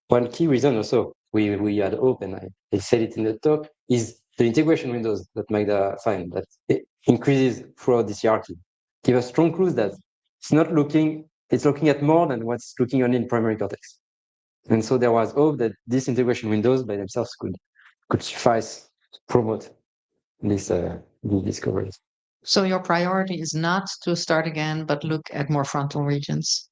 one key reason also we had hope, and I said it in the talk, is the integration windows that Magda find that it increases throughout this hierarchy. Give us strong clues that it's looking at more than what's looking only in primary cortex. And so there was hope that these integration windows by themselves could suffice to promote these discoveries. So your priority is not to start again, but look at more frontal regions.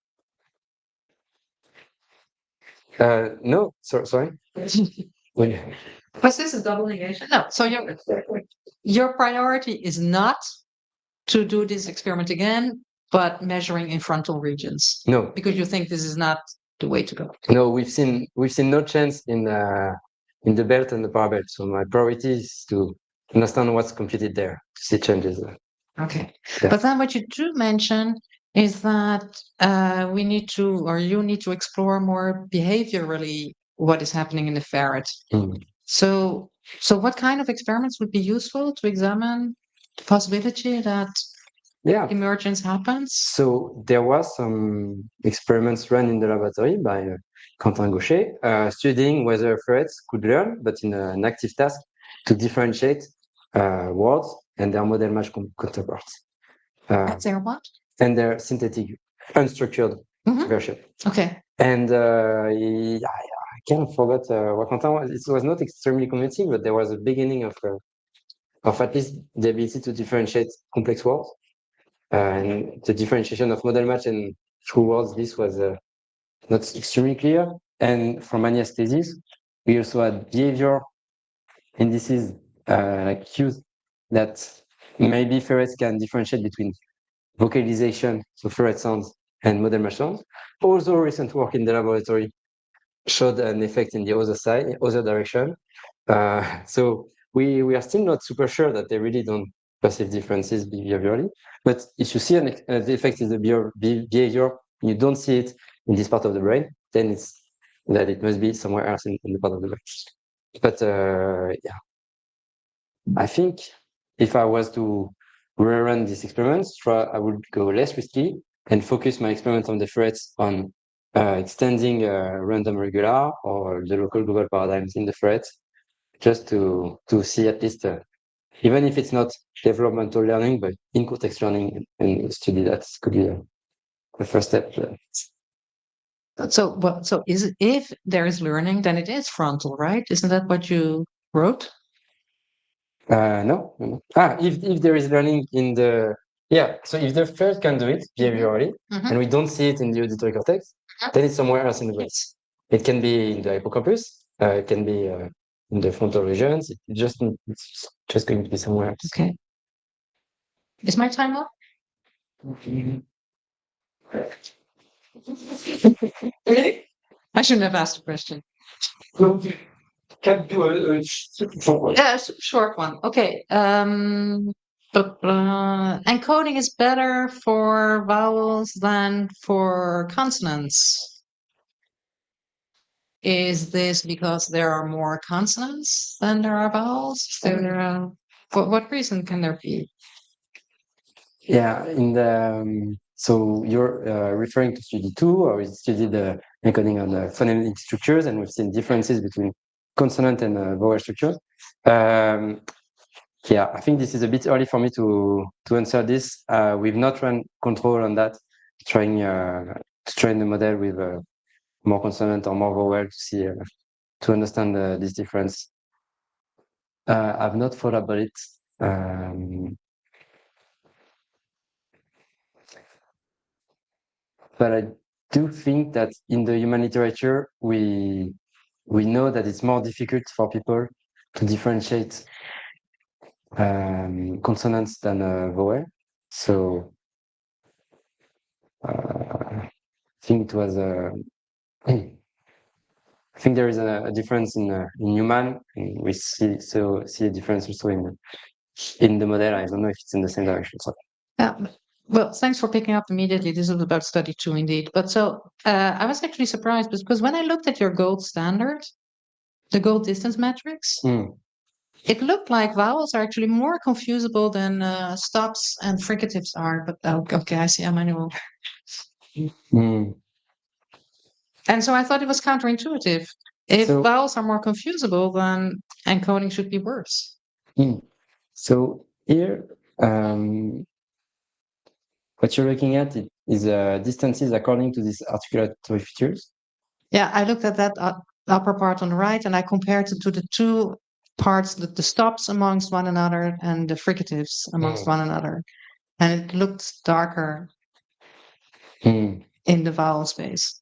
No, sorry. Was this a double negation? No. So your priority is not to do this experiment again, but measuring in frontal regions. No, because you think this is not the way to go. No, we've seen no chance in the belt and the parabelt. So my priority is to understand what's computed there, to see changes. Okay. Yeah. But then what you do mention is that you need to explore more behaviorally what is happening in the ferret. So what kind of experiments would be useful to examine the possibility that emergence happens? So there was some experiments run in the laboratory by Quentin Gaucher, studying whether ferrets could learn, but in an active task, to differentiate words and their model match counterparts. And their what? And their synthetic, unstructured version. Okay. And kind of forgot what Quentin was. It was not extremely convincing, but there was a beginning of at least the ability to differentiate complex words. And the differentiation of model match and true words, this was not extremely clear. And from Agnes' thesis, we also had behavior indices like cues that maybe ferrets can differentiate between vocalization, so ferret sounds, and model match sounds. Also, recent work in the laboratory showed an effect in the other side, other direction. So we are still not super sure that they really don't perceive differences behaviorally. But if you see the effect in the behavior, you don't see it in this part of the brain, then it's that it must be somewhere else in the part of the brain. But yeah, I think if I was to rerun these experiments, I would go less risky and focus my experiment on the ferrets on extending random regular or the local global paradigms in the ferrets, just to see at least, even if it's not developmental learning, but in-context learning, and study that could be the first step. So if there is learning, then it is frontal, right? Isn't that what you wrote? No. If there is learning in the so if the ferret can do it behaviorally, and we don't see it in the auditory cortex, then it's somewhere else in the brain. It can be in the hippocampus, it can be in the frontal regions. It's just going to be somewhere else. Okay. Is my time up? Really? I shouldn't have asked a question. Can do a short one. Yeah, short one. Okay. Encoding is better for vowels than for consonants. Is this because there are more consonants than there are vowels? What reason can there be? Yeah, so you're referring to study 2, or we studied the encoding on the phonetic structures, and we've seen differences between consonant and vowel structures. Yeah, I think this is a bit early for me to answer this. We've not run control on that, trying to train the model with more consonant or more vowel to see to understand this difference. I've not thought about it. But I do think that in the human literature, we know that it's more difficult for people to differentiate consonants than vowel. So I think it was I think there is a difference in human, and we see a difference also in the model. I don't know if it's in the same direction. So. Well, thanks for picking up immediately. This is about study 2 indeed. But so I was actually surprised because when I looked at your gold standard, the gold distance metrics, it looked like vowels are actually more confusable than stops and fricatives are. But okay, I see Emmanuel. And so I thought it was counterintuitive. If vowels are more confusable, then encoding should be worse. So here, what you're looking at is distances according to these articulatory features. Yeah, I looked at that upper part on the right, and I compared it to the two parts, the stops amongst one another and the fricatives amongst one another. And it looked darker in the vowel space.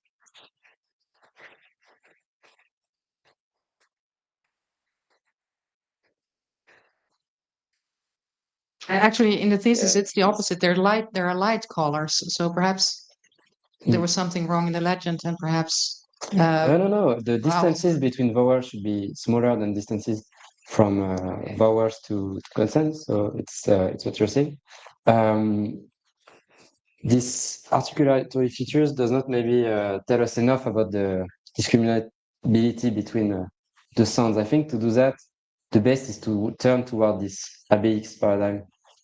Actually, in the thesis, it's the opposite. There are light colors. So perhaps there was something wrong in the legend, and perhaps no. The distances between vowels should be smaller than distances from vowels to consonants. So it's what you're saying. These articulatory features does not maybe tell us enough about the discriminability between the sounds. I think to do that, the best is to turn toward this ABX paradigm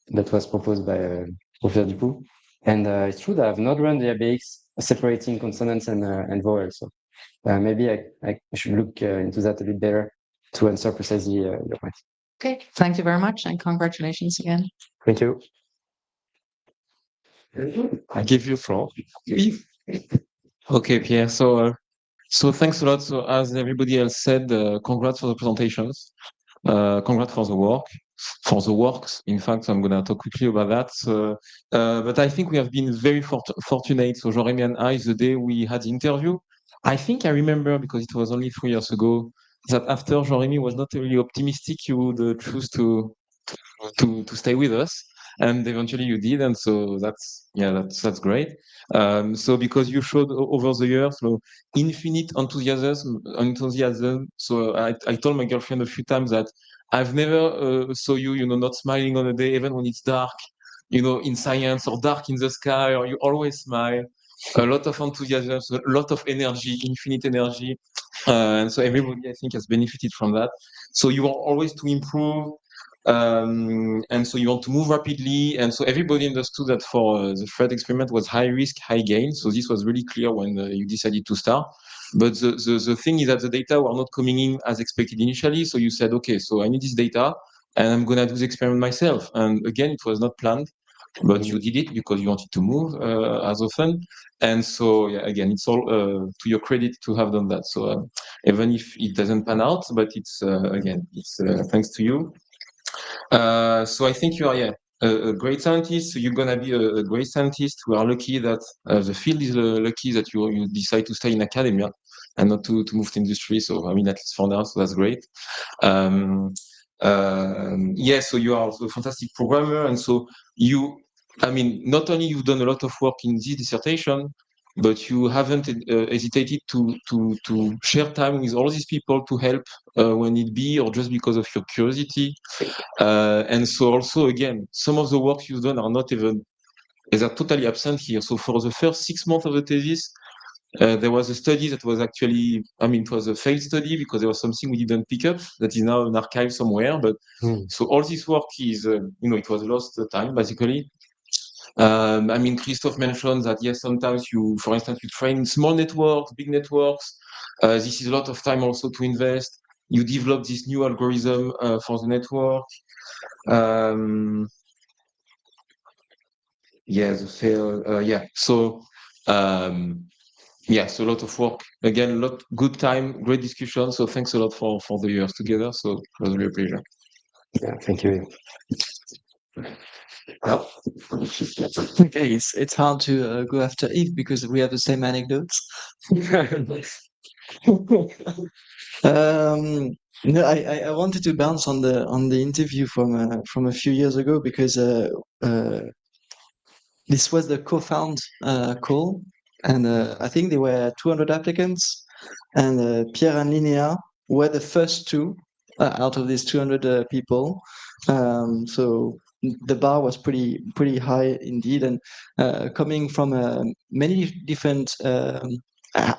that was proposed by Professor Dupuy. And it's true that I've not run the ABX separating consonants and vowels. So maybe I should look into that a bit better to answer precisely your point. Okay, thank you very much, and congratulations again. Thank you. I give you floor. Okay, Pierre. So So thanks a lot. So as everybody else said, congrats for the presentations. Congrats for the work, for the works. In fact, I'm going to talk quickly about that. So, but I think we have been very fortunate. So Jeremy and I, the day we had the interview, I think I remember, because it was only 3 years ago, that after Jeremy was not really optimistic, you would choose to stay with us, and eventually you did, and so that's great. So because you showed over the years, so infinite enthusiasm. So I told my girlfriend a few times that I've never saw you not smiling on a day, even when it's dark, in science, or dark in the sky, or you always smile. A lot of enthusiasm, a lot of energy, infinite energy, and so everybody, I think, has benefited from that. So you are always to improve, and so you want to move rapidly, and so everybody understood that for the Fred experiment was high risk, high gain. So this was really clear when you decided to start. But the thing is that the data were not coming in as expected initially. So you said, okay, so I need this data, and I'm gonna do the experiment myself. And again, it was not planned, but you did it because you wanted to move as often. And so, yeah, again, it's all to your credit to have done that. So even if it doesn't pan out, but it's again, it's thanks to you. So I think you are, a great scientist. So you're gonna be a great scientist. We are lucky that the field is lucky that you decide to stay in academia and not to move to industry. So I mean, at least for now, so that's great. So you are also a fantastic programmer, and so not only you've done a lot of work in this dissertation, but you haven't hesitated to share time with all these people to help when need be, or just because of your curiosity. And so also, again, some of the work you've done are totally absent here. So for the first 6 months of the thesis, there was a study that was actually, it was a failed study because there was something we didn't pick up that is now an archive somewhere. But so all this work is, it was lost time, basically. Christophe mentioned that, yes, sometimes for instance, you train small networks, big networks. This is a lot of time also to invest. You develop this new algorithm for the network. So a lot of work. Again, a lot good time, great discussion. So thanks a lot for the years together. So it was really a pleasure. Yeah, thank you. Okay, it's hard to go after Yves because we have the same anecdotes. No, I wanted to bounce on the interview from a few years ago because this was the co-found call, and I think there were 200 applicants, and Pierre and Linnea were the first two out of these 200 people. So the bar was pretty high indeed, and coming from many different.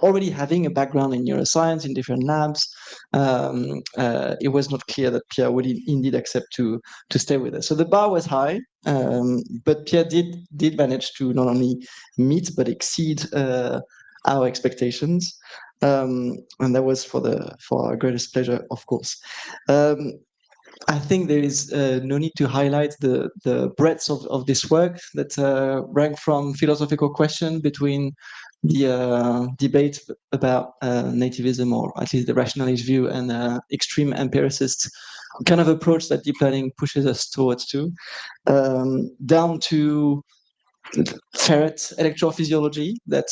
Already having a background in neuroscience in different labs, it was not clear that Pierre would indeed accept to stay with us. So the bar was high, but Pierre did manage to not only meet but exceed our expectations, and that was for our greatest pleasure, of course. I think there is no need to highlight the breadth of this work that rank from philosophical question between the debate about nativism, or at least the rationalist view, and extreme empiricist kind of approach that deep learning pushes us towards too, down to ferret electrophysiology that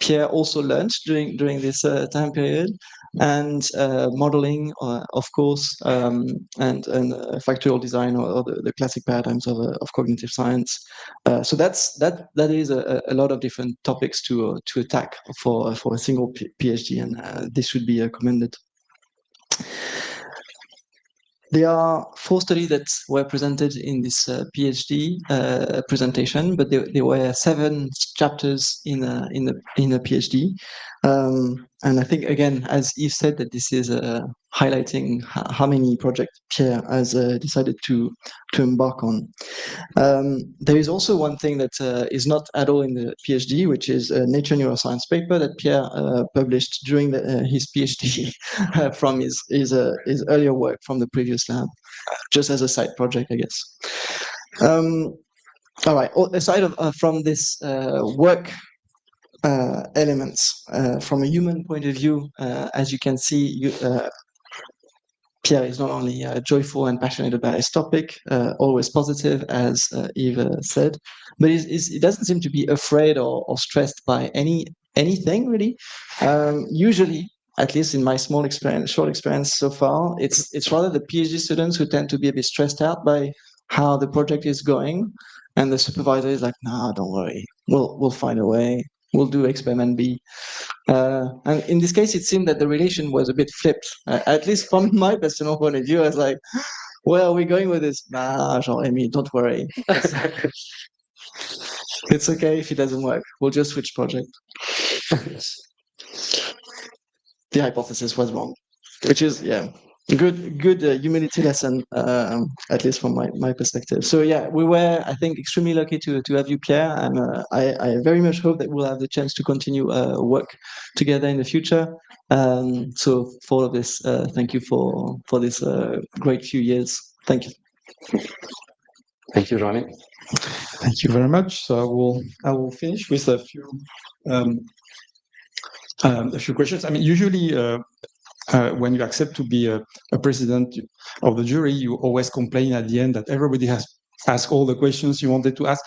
Pierre also learned during this time period, and modeling, of course, and factorial design, or the classic paradigms of cognitive science. So that is a lot of different topics to attack for a single PhD, and this should be commended. There are 4 studies that were presented in this PhD presentation, but there were 7 chapters in a PhD. And I think, again, as Yves said, that this is highlighting how many projects Pierre has decided to embark on. There is also one thing that is not at all in the PhD, which is a Nature Neuroscience paper that Pierre published during his PhD from his earlier work from the previous lab, just as a side project, I guess. All right. Aside from this work elements. From a human point of view, as you can see, Pierre is not only joyful and passionate about his topic, always positive, as Yves said, but he doesn't seem to be afraid or stressed by anything really. Usually, at least in my short experience so far, it's rather the PhD students who tend to be a bit stressed out by how the project is going, and the supervisor is like, "Nah, don't worry, we'll find a way. We'll do experiment B." And in this case, it seemed that the relation was a bit flipped. At least from my personal point of view, I was like, where are we going with this? Nah, Jean-Rémy, don't worry. It's okay if it doesn't work. We'll just switch project. The hypothesis was wrong, which is, yeah, good humility lesson, at least from my perspective. So yeah, we were, I think, extremely lucky to have you, Pierre, and I very much hope that we'll have the chance to continue work together in the future. So for all of this, thank you for this great few years. Thank you. Thank you, Jean. Thank you very much. So I will finish with a few questions. I mean, usually when you accept to be a president of the jury, you always complain at the end that everybody has asked all the questions you wanted to ask.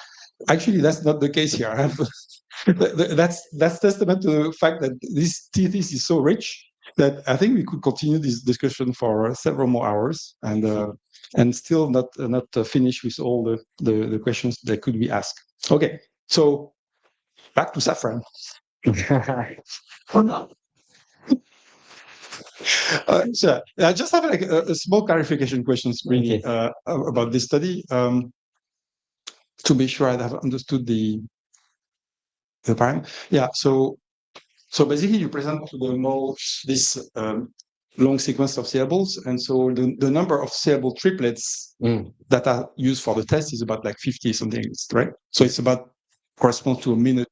Actually, that's not the case here. That's testament to the fact that this thesis is so rich that I think we could continue this discussion for several more hours and still not finish with all the questions that could be asked. Okay, so back to saffron. So I just have like a small clarification questions really about this study to be sure I have understood the parameter. Yeah. So basically you present to the model this long sequence of syllables, and so the number of syllable triplets that are used for the test is about like 50 something, right? So it's about corresponds to a minute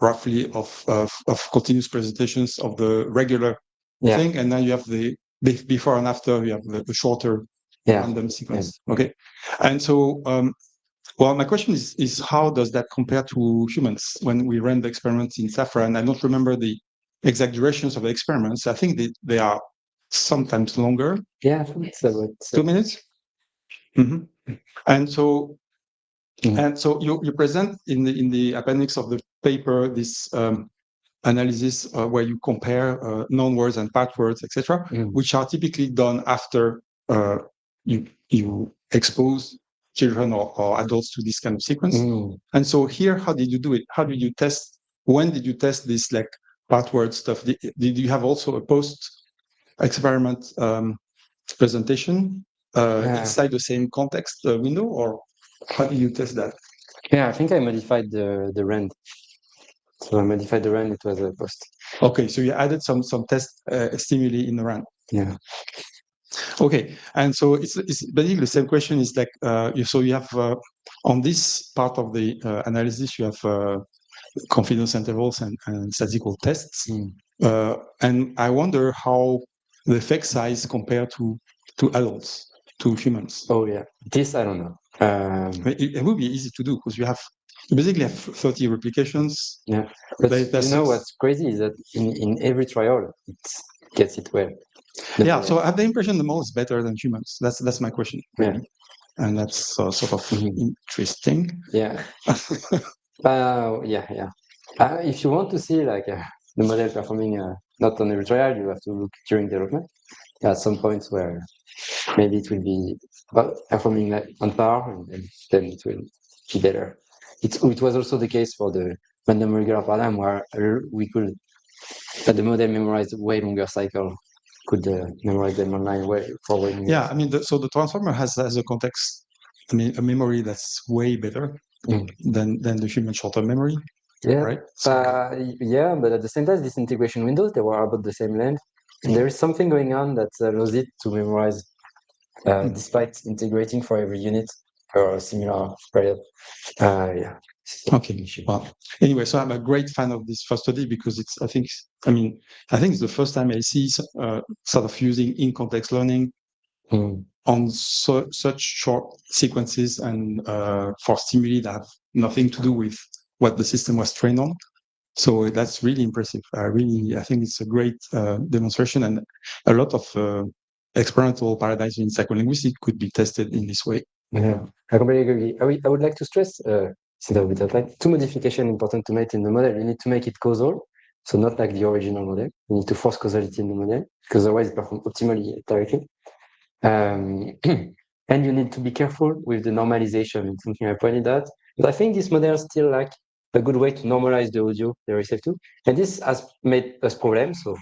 roughly of continuous presentations of the regular thing, and then you have the before and after, you have the shorter random sequence. Okay, and so well, my question is how does that compare to humans when we ran the experiments in saffron? I don't remember the exact durations of the experiments. I think they are sometimes longer. Yeah, it's about 2 minutes. And so and so you present in the appendix of the paper this analysis where you compare known words and part words, etc., which are typically done after you expose children or adults to this kind of sequence. And so here, how did you do it? How did you test? When did you test this like part word stuff? Did you have also a post-experiment presentation inside the same context window, or how did you test that? Yeah, I think I modified the rand. So I modified the rand. It was a post. Okay, so you added some test stimuli in the rand. Yeah. Okay, and so it's basically the same question. Is like so you have on this part of the analysis you have confidence intervals and statistical tests, and I wonder how the effect size compare to adults, to humans. Oh yeah, this I don't know. It would be easy to do because you basically have 30 replications. Yeah, but you know what's crazy is that in every trial it gets it well. Yeah, so I have the impression the model is better than humans. That's my question. Yeah, and that's sort of interesting. Yeah. Yeah. If you want to see like the model performing not on every trial, you have to look during development. At some points where maybe it will be performing like on par, and then it will be better. It was also the case for the random regular paradigm where we could the model memorized way longer cycle. Could memorize them online way longer. Yeah, I mean, so the transformer has a context. I mean, a memory that's way better than the human short-term memory. Yeah, right. Yeah, but at the same time, these integration windows they were about the same length, and there is something going on that allows it to memorize despite integrating for every unit or a similar period. Yeah. Okay. Well, anyway, so I'm a great fan of this first study because I think it's the first time I see sort of using in-context learning on such short sequences and for stimuli that have nothing to do with what the system was trained on. So that's really impressive. I think it's a great demonstration, and a lot of experimental paradigms in psycholinguistics could be tested in this way. Yeah, I completely agree. I would like to stress, since I have a bit of time, two modifications important to make in the model. You need to make it causal, so not like the original model. You need to force causality in the model, because otherwise it performs optimally directly. And you need to be careful with the normalization. It's something I pointed out. But I think this model still like a good way to normalize the audio they receive too. And this has made us problems. So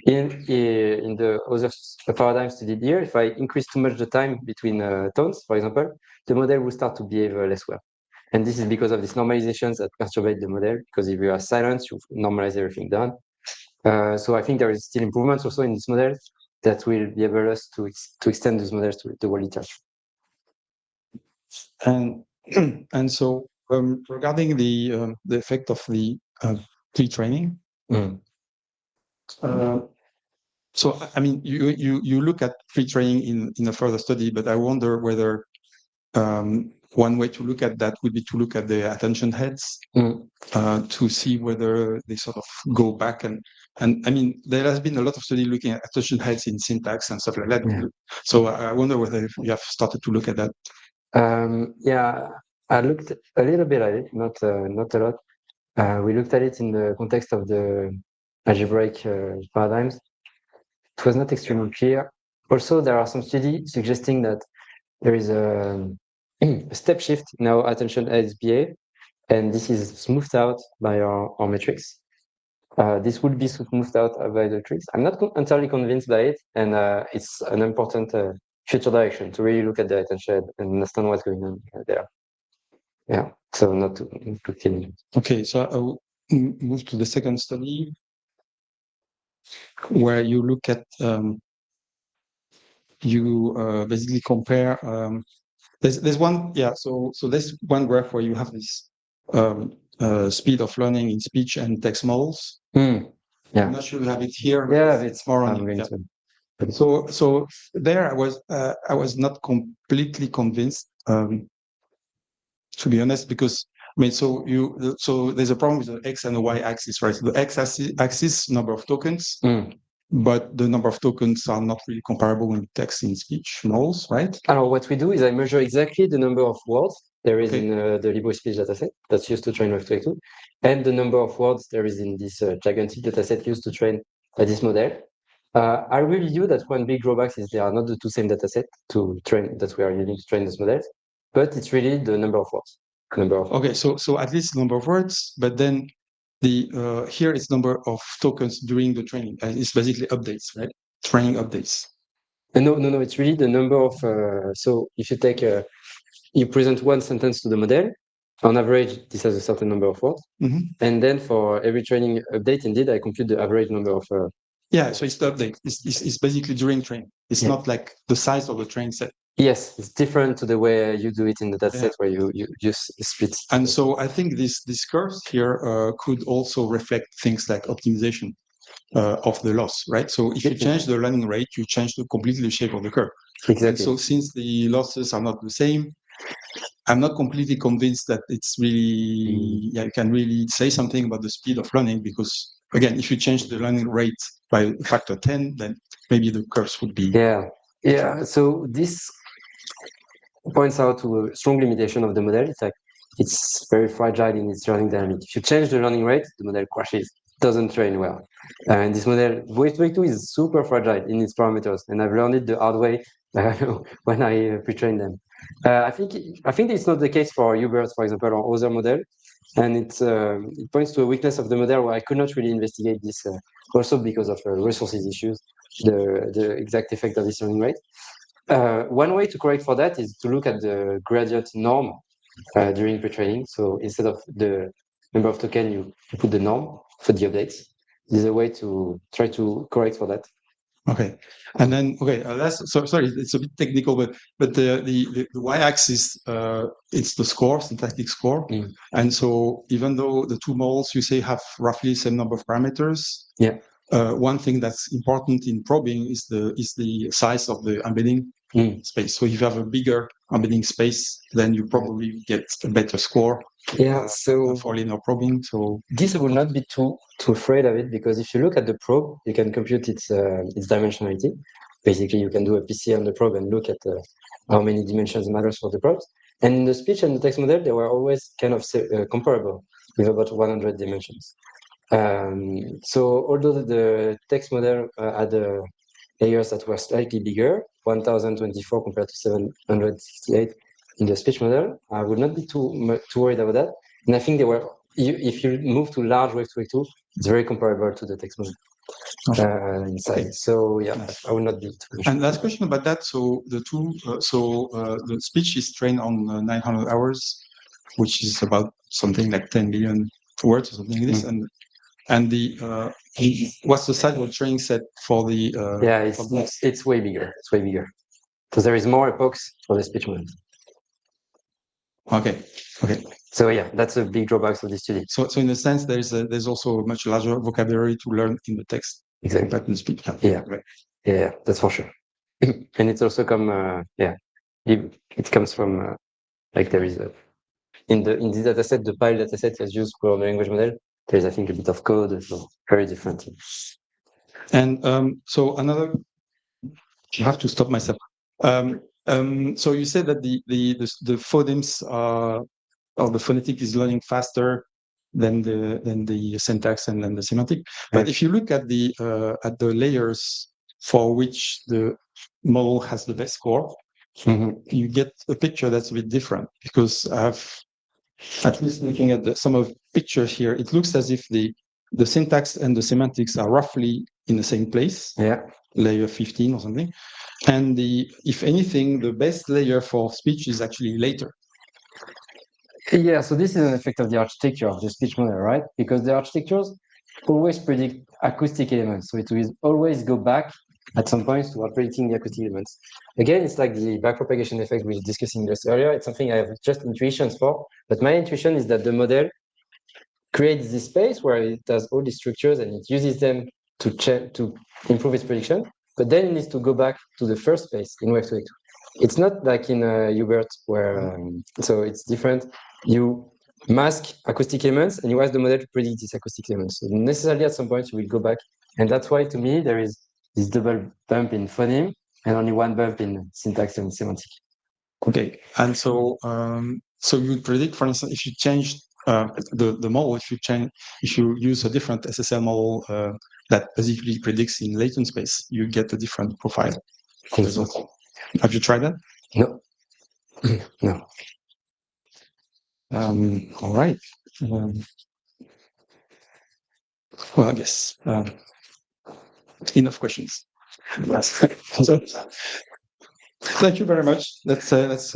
in the other paradigm studied here, if I increase too much the time between tones, for example, the model will start to behave less well. And this is because of these normalizations that perturbate the model, because if you are silent, you normalize everything down. So I think there is still improvements also in this model that will be able us to extend these models to the whole literature. And so regarding the effect of the pre-training, so I mean you look at pre-training in a further study, but I wonder whether one way to look at that would be to look at the attention heads to see whether they sort of go back and I mean there has been a lot of study looking at attention heads in syntax and stuff like that. Yeah. So I wonder whether you have started to look at that. Yeah, I looked a little bit at it, not a lot. We looked at it in the context of the algebraic paradigms. It was not extremely clear. Also, there are some studies suggesting that there is a step shift in our attention heads behave, and this is smoothed out by our metrics. This would be smoothed out by the tricks. I'm not entirely convinced by it, and it's an important future direction to really look at the attention and understand what's going on there. Yeah, so not to kill. Okay, so I'll move to the second study where you look at you basically compare. There's one, yeah. So there's one graph where you have this speed of learning in speech and text models. Yeah, I'm not sure you have it here. Yeah, it's more on. Yeah. So there I was not completely convinced, to be honest, because I mean, so there's a problem with the x and the y axis, right? So the x axis number of tokens, but the number of tokens are not really comparable with text in speech models, right? What we do is I measure exactly the number of words there is in the LibreSpeech dataset that's used to train Wave2, and the number of words there is in this gigantic dataset used to train this model. I agree with you that one big drawback is they are not the two same dataset to train that we are using to train this model, but it's really the number of words. Okay, so at least number of words, but then the here is number of tokens during the training. It's basically updates, right? Training updates. No, it's really the number of. So if you take you present one sentence to the model, on average, this has a certain number of words, and then for every training update, indeed, I compute the average number of. Yeah, so it's the update. It's basically during training. It's not like the size of the training set. Yes, it's different to the way you do it in the dataset where you split. And so I think these curves here could also reflect things like optimization of the loss, right? So if you change the learning rate, you change completely the shape of the curve. Exactly. And so since the losses are not the same, I'm not completely convinced that it's really, you can really say something about the speed of learning, because again, if you change the learning rate by factor 10, then maybe the curves would be. Yeah. So this points out to a strong limitation of the model. It's like it's very fragile in its learning dynamic. If you change the learning rate, the model crashes, doesn't train well. And this model, Wave2 is super fragile in its parameters, and I've learned it the hard way when I pre-trained them. I think it's not the case for UBERT, for example, or other model, and it points to a weakness of the model where I could not really investigate this, also because of resources issues, the exact effect of this learning rate. One way to correct for that is to look at the gradient norm during pre-training. So instead of the number of tokens, you put the norm for the updates. This is a way to try to correct for that. Okay, and then sorry, it's a bit technical, but the y-axis it's the score, syntactic score, and so even though the two models you say have roughly the same number of parameters, one thing that's important in probing is the size of the embedding space. So if you have a bigger embedding space, then you probably get a better score. Yeah, so for linear probing. So this I would not be too afraid of it, because if you look at the probe, you can compute its dimensionality. Basically, you can do a PC on the probe and look at how many dimensions matters for the probes. And in the speech and the text model, they were always kind of comparable, with about 100 dimensions. So although the text model had layers that were slightly bigger, 1024 compared to 768 in the speech model, I would not be too worried about that. And I think they were, if you move to large wave 2, it's very comparable to the text model in size. So yeah, I would not be too. And last question about that. So the the speech is trained on 900 hours, which is about something like 10 million words or something like this. And the what's the size of the training set for the? Yeah, it's way bigger. It's way bigger. So there is more epochs for the speech model. Okay. So yeah, that's a big drawback of this study. So in a sense, there's also a much larger vocabulary to learn in the text. Exactly. Compared to the speech. Yeah. Right. Yeah, that's for sure. And it's also it comes from like there is in this dataset, the PILE dataset is used for the language model. There's I think a bit of code, so very different. And so another, you have to stop myself. So you said that the phonemes or the phonetic is learning faster than the syntax and then the semantic. But if you look at the layers for which the model has the best score, you get a picture that's a bit different, because I've, at least looking at some of the pictures here, it looks as if the syntax and the semantics are roughly in the same place. Yeah. Layer 15 or something. And if anything, the best layer for speech is actually later. Yeah, so this is an effect of the architecture of the speech model, right? Because the architectures always predict acoustic elements. So it will always go back at some points toward predicting the acoustic elements. Again, it's like the backpropagation effect we were discussing just earlier. It's something I have just intuitions for, but my intuition is that the model creates this space where it has all these structures and it uses them to improve its prediction, but then it needs to go back to the first space in wave 2. It's not like in Hubert where, so it's different. You mask acoustic elements and you ask the model to predict these acoustic elements. So necessarily at some point you will go back. And that's why to me there is this double bump in phoneme and only one bump in syntax and semantic. Okay. And so you would predict, for instance, if you change the model, if you use a different SSL model that basically predicts in latent space, you get a different profile. Have you tried that? No. No. All right. Well, I guess enough questions. So, thank you very much. That was